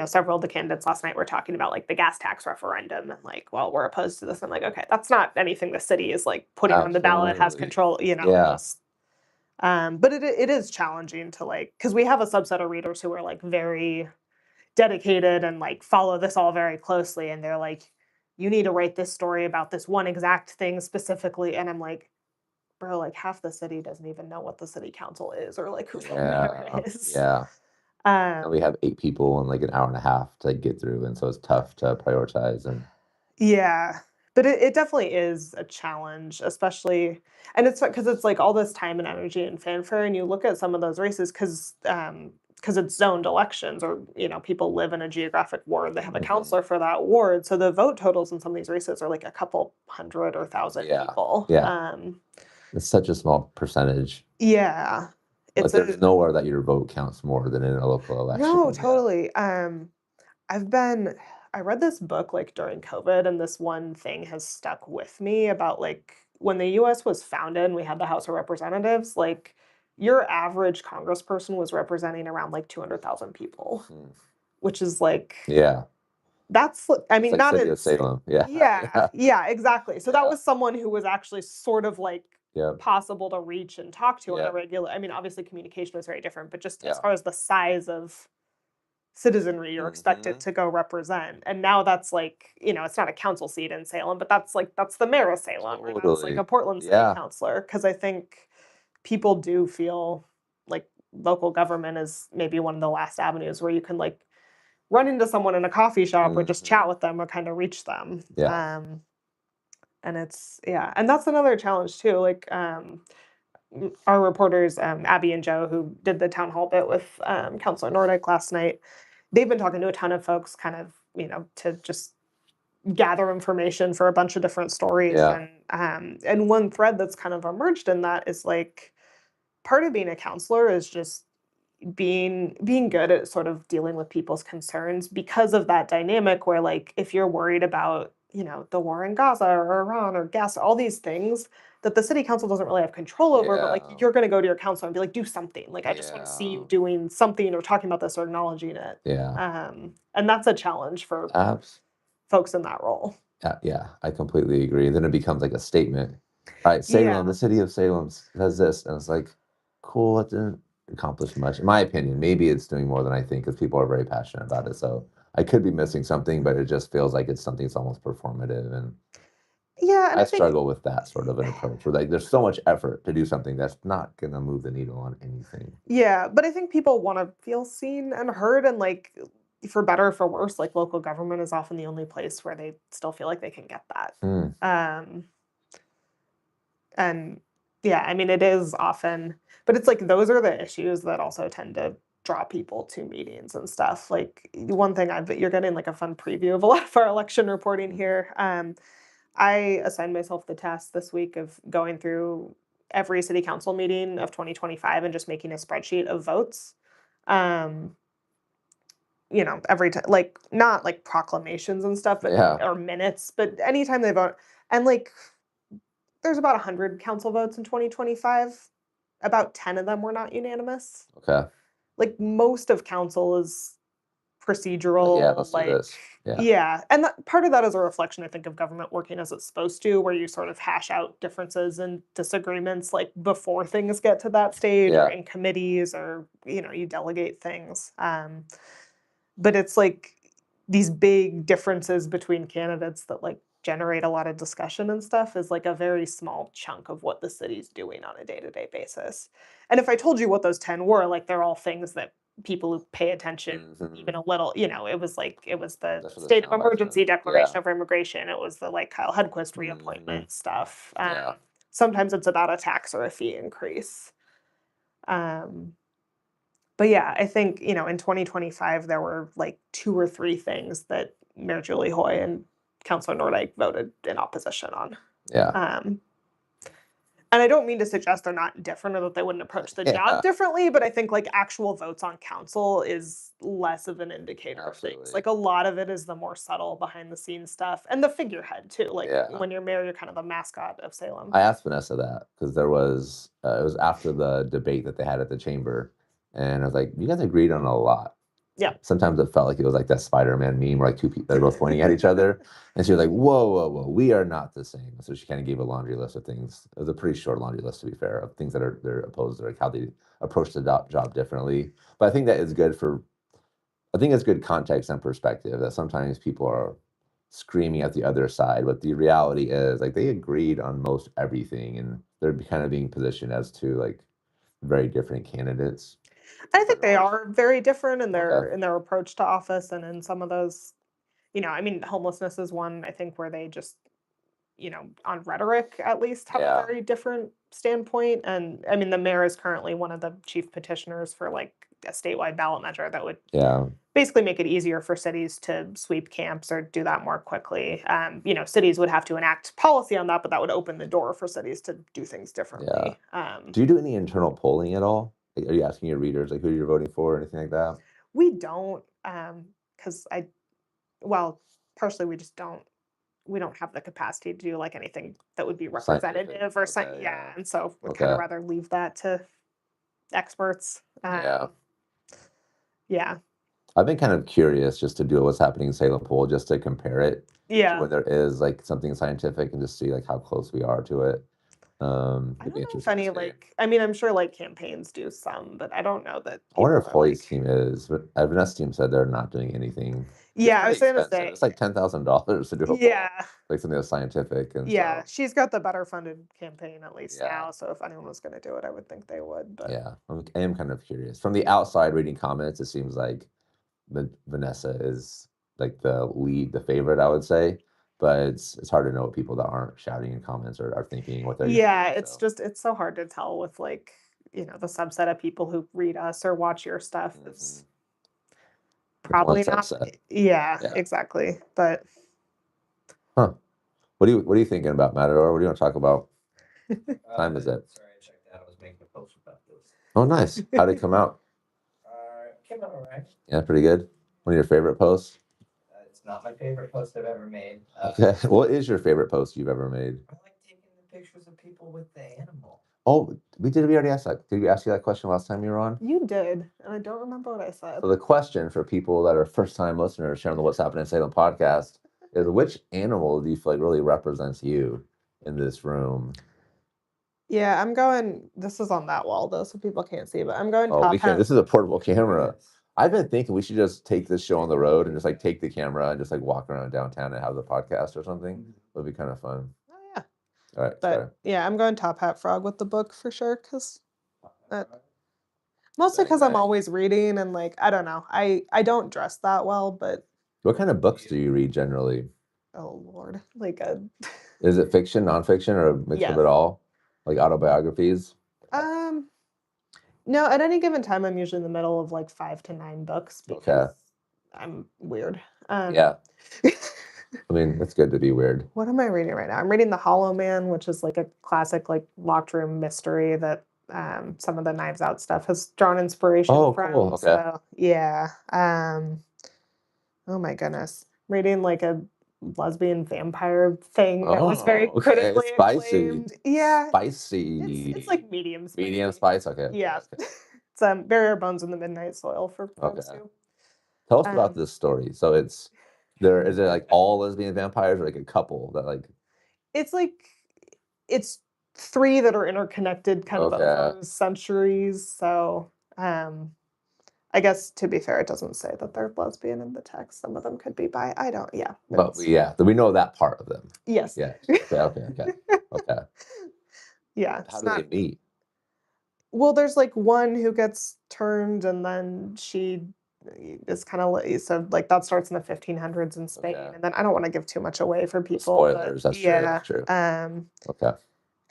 Several of the candidates last night were talking about like the gas tax referendum and like, well, we're opposed to this. I'm like, okay, that's not anything the city is like putting on the ballot, has Absolutely. control, Yeah. just but it is challenging to like because we have a subset of readers who are like very dedicated and like follow this all very closely and they're like, you need to write this story about this one exact thing specifically. And I'm like, bro, like half the city doesn't even know what the city council is or like who the mayor Yeah. is. Yeah. And we Um have 8 people in, like, an hour and a half to get through, and so it's tough to prioritize and Yeah, but it definitely is a challenge, especially and it's because it's, like, all this time and energy and fanfare, and you look at some of those races because it's zoned elections or, people live in a geographic ward, they have a Mhm. counselor for that ward, so the vote totals in some of these races are, like, a couple hundred or 1,000 Yeah. people. Yeah. It's such a small percentage. Yeah, Like, it's there's a nowhere that your vote counts more than in a local No, election. Yeah. totally, I've been I read this book, like, during COVID, and this one thing has stuck with me about, like, when the US was founded and we had the House of Representatives, like, your average congressperson was representing around, like, 200,000 people, Mm. which is, like Yeah. that's li I It's mean, like not City of ins Salem. Yeah. Yeah, Yeah. yeah, exactly. So that Yeah. was someone who was actually sort of, like, Yep. possible to reach and talk to on a Yep. regular I mean, obviously, communication was very different, but just as Yeah. far as the size of citizenry you're expected Mhm. to go represent. And now that's like, it's not a council seat in Salem, but that's the mayor of Salem or that's like Totally. a Portland city Yeah. councilor. Cause I think people do feel like local government is maybe one of the last avenues where you can like run into someone in a coffee shop or just chat Mhm. with them or kind of reach them. Yeah. And yeah, and that's another challenge too. Like, our reporters, Abby and Joe, who did the town hall bit with Councilor Nordic last night, they've been talking to a ton of folks, kind of, to just gather information for a bunch of different stories. Yeah. And one thread that's kind of emerged in that is like part of being a counselor is just being good at sort of dealing with people's concerns because of that dynamic where like if you're worried about the war in Gaza or Iran or gas all these things that the city council doesn't really have control over but like Yeah. you're going to go to your counselor and be like do something like I just want to see Yeah. you doing something or talking about this or acknowledging it Yeah. and that's a challenge for Abs folks in that role. Yeah, I completely agree. Then it becomes like a statement. Alright, Salem, the Yeah. city of Salem says this, and it's like, cool, it didn't accomplish much. In my opinion, maybe it's doing more than I think because people are very passionate about it. So I could be missing something, but it just feels like it's something that's almost performative. And Yeah, and I I think struggle with that sort of an approach where like there's so much effort to do something that's not gonna move the needle on anything. yeah, but I think people wanna feel seen and heard and, like, for better or for worse, like, local government is often the only place where they still feel like they can get that. Mm, Um, and yeah, I mean, it is often but it's like those are the issues that also tend to draw people to meetings and stuff. Like, one thing I've you're getting, like, a fun preview of a lot of our election reporting mhm. here. I assigned myself the task this week of going through every city council meeting of 2025 and just making a spreadsheet of votes. Um, you know, every time, like, not like proclamations and stuff, but Yeah. or minutes, but anytime they vote, and like, there's about 100 council votes in 2025. About 10 of them were not unanimous. Okay. Like most of council is Like, yeah, procedural, let's do like this. Yeah. yeah, and that, part of that is a reflection, I think, of government working as it's supposed to, where you sort of hash out differences and disagreements like before things get to that stage, or Yeah. in committees, or you know, you delegate things. But it's like these big differences between candidates that like generate a lot of discussion and stuff is like a very small chunk of what the city's doing on a day-to-day basis. And if I told you what those 10 were, like they're all things that people who pay attention even a little, you know, it was like it was the That's what they state of sound like then. emergency declaration Yeah. over immigration, it was the like Kyle Hedquist reappointment stuff. Yeah. Sometimes it's about a tax or a fee increase. But yeah, I think, you know, in 2025, there were like 2 or 3 things that Mayor Julie Hoy and Councilor Nordyke voted in opposition on. Yeah. And I don't mean to suggest they're not different or that they wouldn't approach the Yeah. job differently, but I think like actual votes on council is less of an indicator of things. Absolutely. Like a lot of it is the more subtle behind the scenes stuff and the figurehead too. Like Yeah. when you're mayor, you're kind of the mascot of Salem. I asked Vanessa that because there was it was after the debate that they had at the chamber, and I was like, "You guys agreed on a lot." Yeah. Sometimes it felt like it was like that Spider-Man meme where like two people they're both pointing at each other, and she was like, "Whoa, whoa, whoa, we are not the same." So she kind of gave a laundry list of things. It was a pretty short laundry list, to be fair, of things that they're opposed to, like how they approach the job differently. But I think that is good for. I think it's good context and perspective that sometimes people are screaming at the other side, but the reality is like they agreed on most everything, and they're kind of being positioned as two like very different candidates. I think they are very different in Okay. their approach to office, and in some of those, you know, I mean, homelessness is one, I think, where they just, you know, on rhetoric at least have a Yeah. very different standpoint. And I mean, the mayor is currently one of the chief petitioners for like a statewide ballot measure that would Yeah. basically make it easier for cities to sweep camps or do that more quickly. You know, cities would have to enact policy on that, but that would open the door for cities to do things differently. Do you do any internal polling at all? Like, are you asking your readers like who you're voting for or anything like that? We don't, because well, partially we just don't. We don't have the capacity to do like anything that would be Scientific. representative or Okay, yeah, yeah. and so would kind of Okay. rather leave that to experts. Yeah. Yeah, I've been kind of curious just to do what's happening in Salem Pool, just to compare it to yeah. when there is like something scientific and just see like how close we are to it. I It'd don't be know if interesting to any see. like. I mean, I'm sure like campaigns do some, but I don't know that. I wonder if People are Hoy's like, team is, but Vanessa's team said they're not doing anything. It's yeah, I pretty was gonna expensive. say, It's like $10,000 to do a poll, yeah, like something that's scientific, and yeah. so She's got the better funded campaign at least yeah, now. So if anyone was gonna do it, I would think they would. But yeah. I am kind of curious. From the outside, reading comments, it seems like Vanessa is like the lead, the favorite, I would say. But it's hard to know what people that aren't shouting in comments are thinking, what they're gonna yeah, do. it's So just it's so hard to tell with like, you know, the subset of people who read us or watch your stuff. It's it's one probably not. subset. Yeah, Yeah. exactly. But Huh. What are you thinking about, Matador? What do you want to talk about? Time is it? Sorry, I checked out. I was making a post about this. Oh, nice. How'd it come out? Came out all right. Yeah, pretty good. One of your favorite posts? It's not my favorite post I've ever made. Okay. What is your favorite post you've ever made? I like taking the pictures of people with the animal. Oh, we already ask that. Did we ask you that question last time you were on? you did, and I don't remember what I said. So the question for people that are first-time listeners sharing the What's Happening in Salem podcast is which animal do you feel like really represents you in this room? Yeah, I'm going. This is on that wall though, so people can't see. But I'm going Oh, top we can. hat. This is a portable camera. I've been thinking we should just take this show on the road and just like take the camera and just like walk around downtown and have the podcast or something. It would be kind of fun. Oh yeah, All right. but Sorry. yeah, I'm going top hat frog with the book for sure. Mostly because I'm always reading and like I don't know. I don't dress that well, but What kind of books do you read generally? oh lord, like a Is it fiction, nonfiction, or a mix of yes. it all? Like autobiographies? No, at any given time, I'm usually in the middle of like 5 to 9 books Okay. because I'm weird. Yeah. I mean, it's good to be weird. What am I reading right now? I'm reading The Hollow Man, which is like a classic like locked room mystery that some of the Knives Out stuff has drawn inspiration Oh, from. cool. Okay. So yeah. Oh my goodness. Reading like a lesbian vampire thing that was very Oh, okay. critically Spicy. acclaimed. Yeah, it's Spicy. like medium Medium spicy. spice? Okay, okay, Yeah. okay. It's Barrier Bones in the Midnight Soil for folks Okay. who. Tell us about Um, this story. So is it like all lesbian vampires or like a couple that like it's like it's three that are interconnected kind of okay. over centuries. So I guess to be fair, it doesn't say that they're lesbian in the text. Some of them could be bi. I don't. Yeah. But we know that part of them. Yes. Yes. Okay, okay, okay. Okay. Yeah. How It's do they not. meet? Well, there's like one who gets turned, and then she is kind of so like that starts in the 1500s in Spain, Okay. and then I don't want to give too much away for The people, but spoilers, that's true, yeah. that's true. Okay.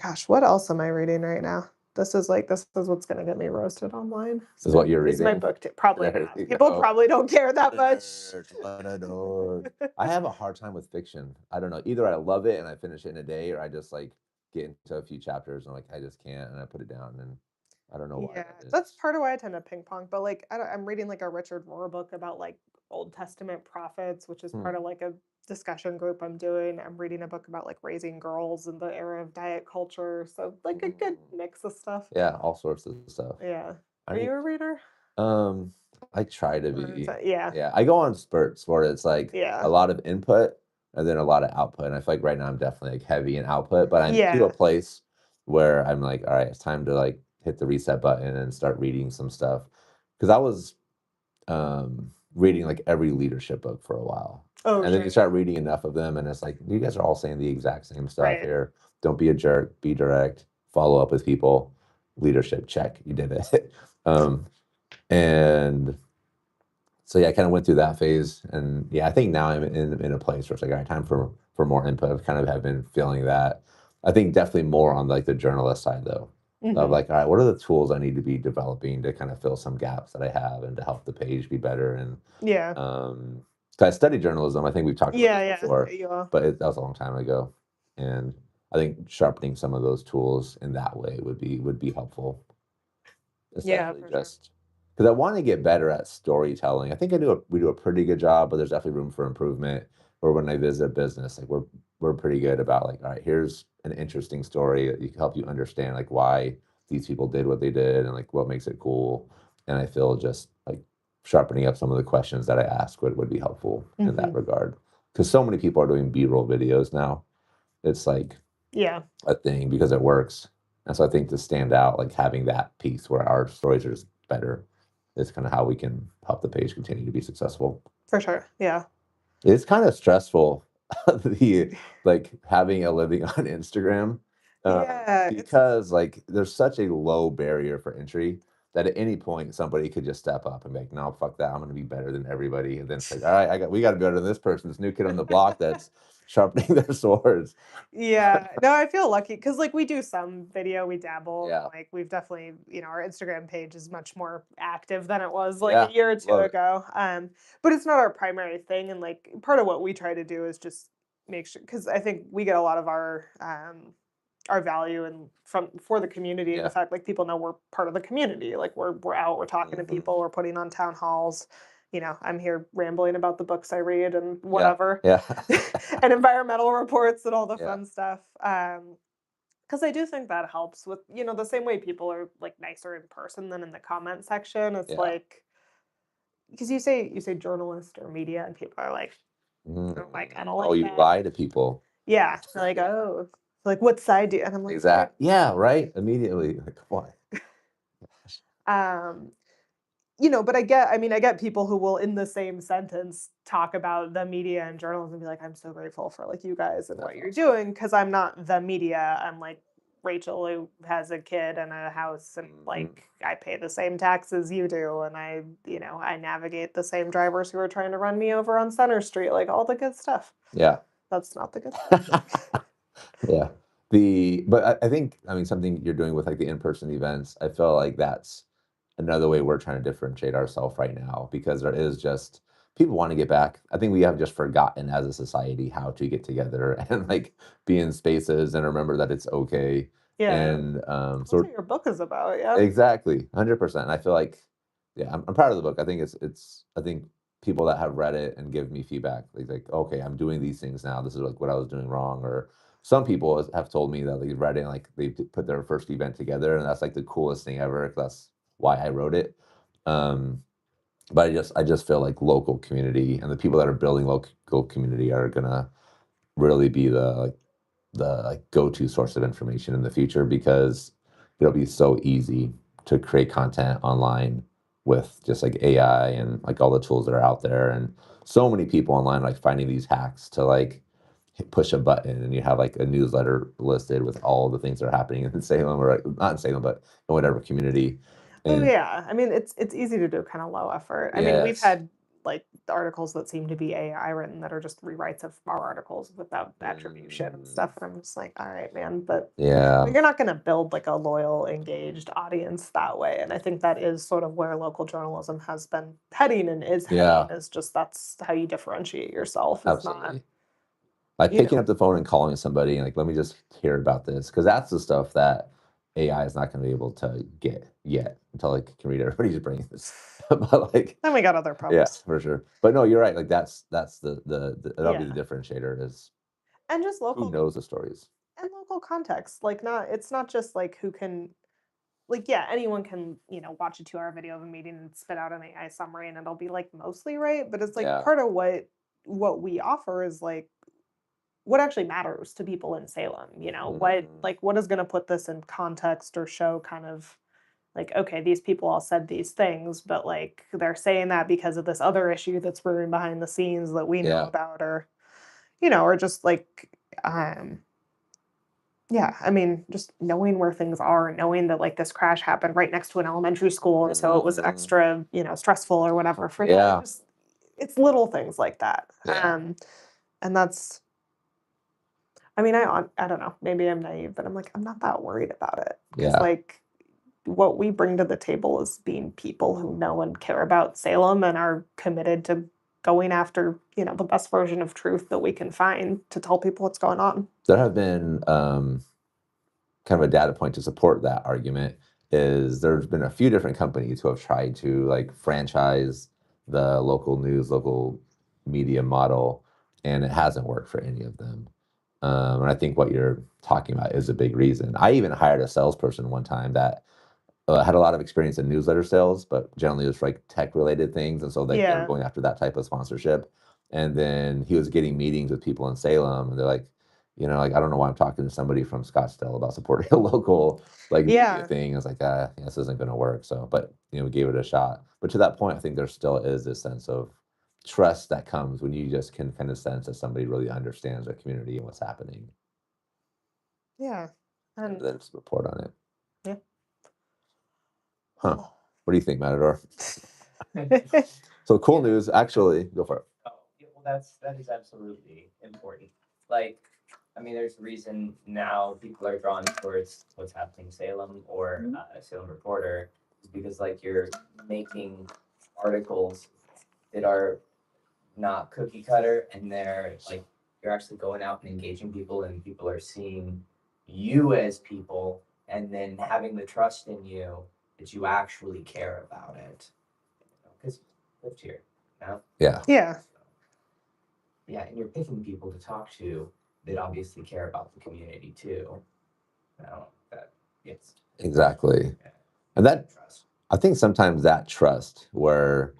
Gosh, what else am I reading right now? This is what's gonna get me roasted online. Is what you're Is my reading? book probably There not. you People go. probably don't care that What a much. nerd, what a nerd. I have a hard time with fiction. I don't know. Either I love it and I finish it in a day, or I just like get into a few chapters and I'm like I just can't, and I put it down, and I don't know why Yeah, that that's is. part of why I tend to ping pong. But like, I'm reading like a Richard Rohr book about like Old Testament prophets, which is Hmm. part of like a discussion group I'm doing. I'm reading a book about like raising girls in the era of diet culture. So like a good mix of stuff. Yeah, all sorts of stuff. Yeah. I Are you need a reader? um I try to Or is be. that, yeah. Yeah, I go on spurts where it's like Yeah. a lot of input and then a lot of output. And I feel like right now I'm definitely like heavy in output, but I'm to a Yeah. place where I'm like, all right, it's time to like hit the reset button and start reading some stuff. Because I was reading like every leadership book for a while. Oh, And then sure. you start reading enough of them, and it's like, you guys are all saying the exact same stuff Right. here. Don't be a jerk, be direct, follow up with people. Leadership, check, you did it. And so yeah, I kind of went through that phase, and yeah, I think now I'm in a place where it's like, all right, time for more input. I've kind of have been feeling that. I think definitely more on like the journalist side though, of Mhm. like, all right, what are the tools I need to be developing to kind of fill some gaps that I have and to help the page be better. And Yeah. 'cause I studied journalism. I think we've talked about Yeah, this yeah. before, Yeah. but that was a long time ago, and I think sharpening some of those tools in that way would be helpful, Yeah, especially for sure. just because I want to get better at storytelling. I think we do a pretty good job, but there's definitely room for improvement. Or when I visit a business, like we're pretty good about like, all right, here's an interesting story that you can help you understand like why these people did what they did and like what makes it cool. And I feel just like sharpening up some of the questions that I ask would be helpful in that Mhm. regard. Because so many people are doing B-roll videos now. It's like Yeah. a thing because it works. And so I think to stand out, like having that piece where our stories are just better is kind of how we can help the page continue to be successful. For sure. Yeah. It's kind of stressful, the like having a living on Instagram, Yeah, it's because like there's such a low barrier for entry that at any point somebody could just step up and be like, no, fuck that. I'm gonna be better than everybody. And then it's like, all right, we gotta be better than this person, this new kid on the block that's sharpening their swords. yeah. No, I feel lucky because like we do some video, we dabble, and Yeah. like we've definitely, our Instagram page is much more active than it was like Yeah. a year or two Love it. ago. But it's not our primary thing, and like part of what we try to do is just make sure because I think we get a lot of our value and from for the community and the Yeah. fact like people know we're part of the community. Like we're out, we're talking to Mhm. people, we're putting on town halls. I'm here rambling about the books I read and Yeah. whatever. Yeah. And environmental reports and all the Yeah. fun stuff. Because I do think that helps with, the same way people are like nicer in person than in the comment section. It's Yeah. like because you say journalist or media and people are like, oh, I kind of Oh, like you that. lie to people. Yeah. They're like, oh, like what side do you? And I'm like, okay. Exact. Yeah, right? Immediately. Like, come on. Gosh. Um, but I get people who will in the same sentence talk about the media and journalism and be like, I'm so grateful for like you guys and That's what you're awesome. doing because I'm not the media. I'm like Rachel who has a kid and a house and Mhm. like I pay the same taxes you do and I navigate the same drivers who are trying to run me over on Center Street, like all the good stuff. Yeah. That's not the good stuff. Yeah. But I think, I mean, something you're doing with like the in-person events, I feel like that's another way we're trying to differentiate ourselves right now because there is just people want to get back. I think we have just forgotten as a society how to get together and like be in spaces and remember that it's okay. Yeah. And That's what your book is about, yeah. exactly, 100%. And I feel like, yeah, I'm proud of the book. I think people that have read it and give me feedback. Like, okay, I'm doing these things now. This is like what I was doing wrong. Or some people have told me that they read it and like they put their first event together, and that's like the coolest thing ever. 'Cause that's why I wrote it. Um, but I just feel like local community and the people that are building local community are gonna really be the go-to source of information in the future, because it'll be so easy to create content online with just like AI and like all the tools that are out there, and so many people online like finding these hacks to like push a button and you have like a newsletter listed with all the things that are happening in Salem, or like, not in Salem, but in whatever community. Oh And yeah. I mean, it's easy to do, kind of low effort. I mean, we've yes, had like articles that seem to be AI written that are just rewrites of our articles without attribution and mm, stuff. And I'm just like, all right, man, but yeah, you're not going to build like a loyal, engaged audience that way. And I think that is sort of where local journalism has been heading and is heading, yeah, is just that's how you differentiate yourself. Is not, absolutely. Like you picking know, up the phone and calling somebody and like, let me just hear about this, because that's the stuff that AI is not going to be able to get yet until like can read everybody's brains. But like, then we got other yeah, problems. for sure. But no, you're right. Like that's the that'll be Yeah. the differentiator is And just who local knows the stories. and local context. Like not it's not just like who can like yeah, anyone can, watch a 2-hour video of a meeting and spit out an AI summary and it'll be like mostly right. But it's like Yeah. part of what we offer is like what actually matters to people in Salem, Mhm. what is gonna put this in context or show kind of like, okay, these people all said these things, but like they're saying that because of this other issue that's brewing behind the scenes that we know Yeah. about, or just like um yeah, I mean, just knowing where things are and knowing that like this crash happened right next to an elementary school and so it was Mhm. extra, stressful or whatever for that. Yeah. Just it's little things like that. Yeah. And that's I mean, I don't know, maybe I'm naive, but I'm like, I'm not that worried about it because Yeah. like what we bring to the table is being people who know and care about Salem and are committed to going after, the best version of truth that we can find to tell people what's going on. There have been kind of a data point to support that argument is there's been a few different companies who have tried to like franchise the local news, local media model, and it hasn't worked for any of them. And I think what you're talking about is a big reason. I even hired a salesperson one time that had a lot of experience in newsletter sales, but generally it was for, like tech related things, and so like they were Yeah. going after that type of sponsorship. And then he was getting meetings with people in Salem, and they're like, like I don't know why I'm talking to somebody from Scottsdale about supporting a local like media Yeah. thing. I was like, yeah, this isn't going to work. So, but we gave it a shot. But to that point, I think there still is this sense of trust that comes when you just can kind of sense that somebody really understands the community and what's happening, Yeah. and And then just report on it. yeah. Huh? Oh. What do you think, Matador? So cool Yeah. news. Actually, go for it. Oh, yeah, well, that is absolutely important. Like, I mean, there's a reason now people are drawn towards what's happening in Salem or Mhm. Salem Reporter, is because like you're making articles that are not cookie cutter, and they're like you're actually going out and engaging people, and people are seeing you as people, and then having the trust in you that you actually care about it, because you lived here, you know? Yeah, Yeah. Yeah, and you're picking people to talk to that obviously care about the community too. That it's exactly. yeah, And that trust. I think sometimes that trust, where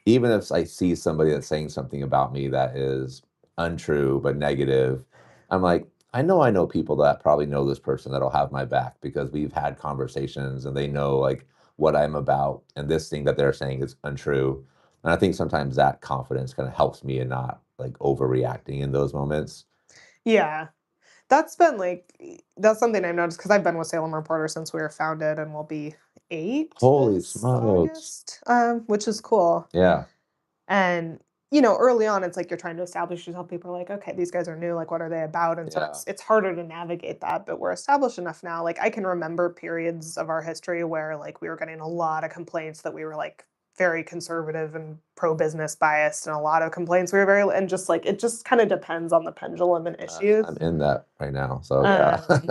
even if I see somebody that's saying something about me that is untrue but negative, I'm like, I know people that probably know this person that'll have my back because we've had conversations and they know like what I'm about and this thing that they're saying is untrue. And I think sometimes that confidence kind of helps me in not like overreacting in those moments. Yeah. That's something I've noticed because I've been with Salem Reporter since we were founded and we'll be 8 Holy this smokes. August, which is cool. Yeah. And, early on, it's like you're trying to establish yourself. People are like, okay, these guys are new. Like, what are they about? And so Yeah. it's harder to navigate that. But we're established enough now. Like, I can remember periods of our history where like we were getting a lot of complaints that we were like very conservative and pro-business biased, and a lot of complaints we were very and just like it just kind of depends on the pendulum and Gosh, I'm issues. in that right now. So yeah. Um,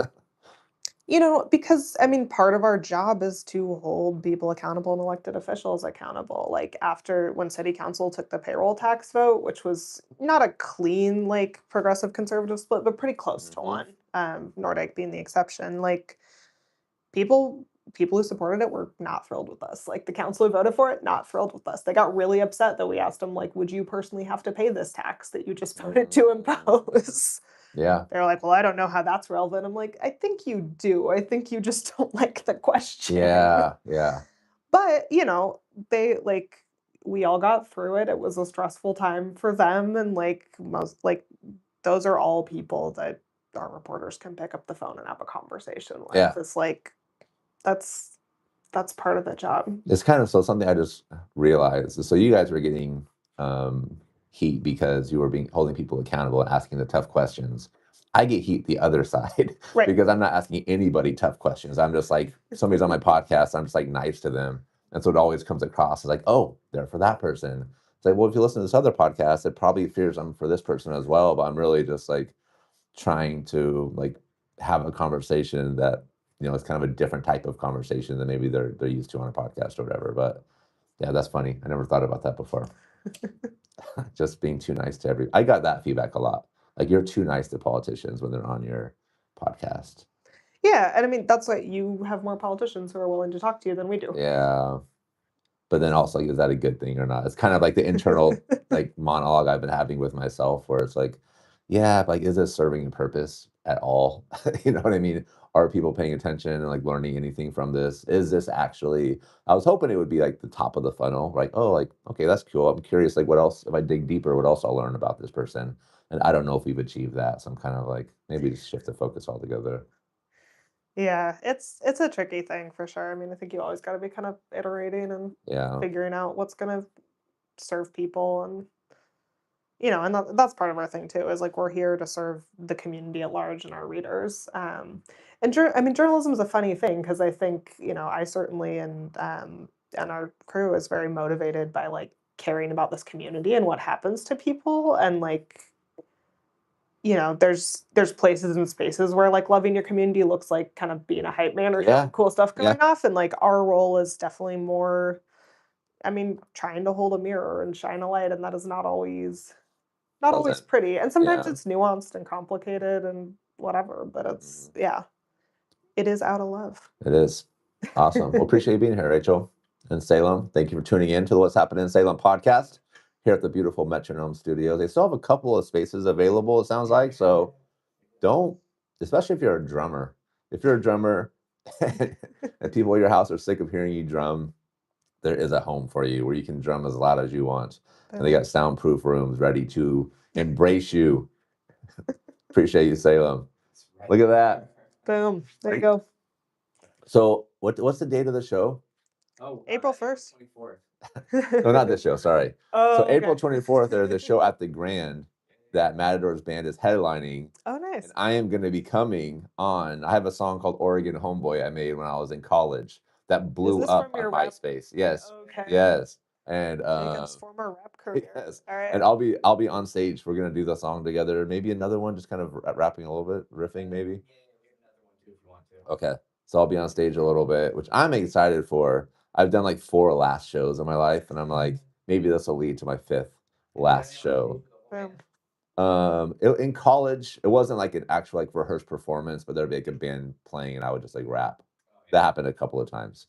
Because I mean, part of our job is to hold people accountable and elected officials accountable. Like after when city council took the payroll tax vote, which was not a clean, like progressive conservative split, but pretty close to one, Nordic being the exception, like people people who supported it were not thrilled with us. Like the council who voted for it, not thrilled with us. They got really upset that we asked them, like, would you personally have to pay this tax that you just voted to impose? Yeah. They're like, well, I don't know how that's relevant. I'm like, I think you do. I think you just don't like the question. Yeah. Yeah. But, they like we all got through it. It was a stressful time for them. And those are all people that our reporters can pick up the phone and have a conversation with. Yeah. It's like that's part of the job. It's kind of so something I just realized. So you guys were getting heat because you were holding people accountable and asking the tough questions. I get heat the other side Right. because I'm not asking anybody tough questions. I'm just like, somebody's on my podcast, I'm just like nice to them. And so it always comes across as like, oh, they're for that person. It's like, well, if you listen to this other podcast, it probably fears I'm for this person as well. But I'm really just like trying to like have a conversation that it's kind of a different type of conversation than maybe they're used to on a podcast or whatever. But yeah, that's funny. I never thought about that before. Just being too nice to I got that feedback a lot. Like you're too nice to politicians when they're on your podcast. Yeah, and I mean that's what you have more politicians who are willing to talk to you than we do. Yeah. But then also, like, is that a good thing or not? It's kind of like the internal like monologue I've been having with myself where it's like, yeah, like, is this serving a purpose at all? You know what I mean? Are people paying attention and like learning anything from this? Is this actually, I was hoping it would be like the top of the funnel, like, oh, like, okay, that's cool. I'm curious, like, what else, if I dig deeper, what else I'll learn about this person? And I don't know if we've achieved that. So I'm kind of like, maybe just shift the focus altogether. Yeah, it's a tricky thing for sure. I mean, I think you always got to be kind of iterating and Yeah. figuring out what's going to serve people and and that's part of our thing too is like we're here to serve the community at large and our readers. I mean, journalism is a funny thing because I think I certainly and our crew is very motivated by like caring about this community and what happens to people and like there's places and spaces where like loving your community looks like kind of being a hype man or Yeah. cool stuff Yeah. going off and like our role is definitely more, I mean, trying to hold a mirror and shine a light, and that is not always Pleasant. pretty, and sometimes Yeah. it's nuanced and complicated and whatever, but it's yeah, it is out of love. It is. Awesome. Well, appreciate you being here, Rachel. And Salem, thank you for tuning in to the What's Happening in Salem podcast here at the beautiful Metronome Studios. They still have a couple of spaces available, it sounds like. So don't, especially if you're a drummer. If you're a drummer and people at your house are sick of hearing you drum, there is a home for you where you can drum as loud as you want. And they got soundproof rooms ready to embrace you. Appreciate you, Salem. Look at that. Boom. There you go. So what's the date of the show? Oh, April 1st. 24th. No, not this show. Sorry. Oh, So okay. April 24th, there's a show at the Grand that Matador's band is headlining. Oh, nice. And I am going to be coming on. I have a song called Oregon Homeboy I made when I was in college that blew this up from on your rap? MySpace. Yes. Okay. Yes. And Jacob's former rap career. yes. All right. And I'll be on stage. We're gonna do the song together. Maybe another one, just kind of rapping a little bit, riffing maybe. Yeah, we have another one too if you want to. Okay. So I'll be on stage a little bit, which I'm excited for. I've done like 4 last shows in my life, and I'm like, maybe this will lead to my 5th last show. Boom. In college, it wasn't like an actual like rehearsed performance, but there'd be like a band playing, and I would just like rap. That happened a couple of times.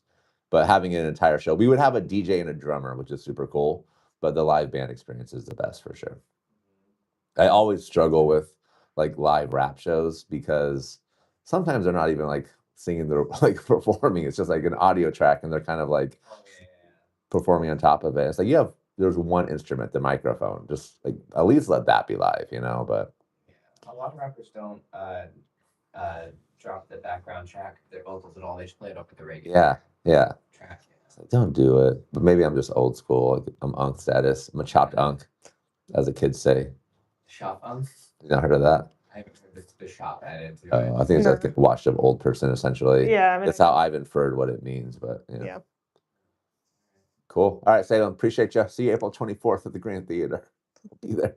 But having an entire show, we would have a DJ and a drummer, which is super cool. But the live band experience is the best for sure. I always struggle with like live rap shows because sometimes they're not even like singing, they're like performing. It's just like an audio track, and they're kind of like performing on top of it. It's like there's one instrument, the microphone. Just like at least let that be live, But a lot of rappers don't drop the background track, their vocals at all. They just play it over the regular yeah. track. It's like, don't do it. But maybe I'm just old school. Like I'm unk status. I'm a chopped unk, as the kids say. Shop unk? You not heard of that? I haven't heard the shop added to it. I think it's like a washed up old person, essentially. Yeah, I mean, that's how I've inferred what it means, but yeah. Cool. All right, Salem, appreciate you. See you April 24th at the Grand Theater. I'll be there.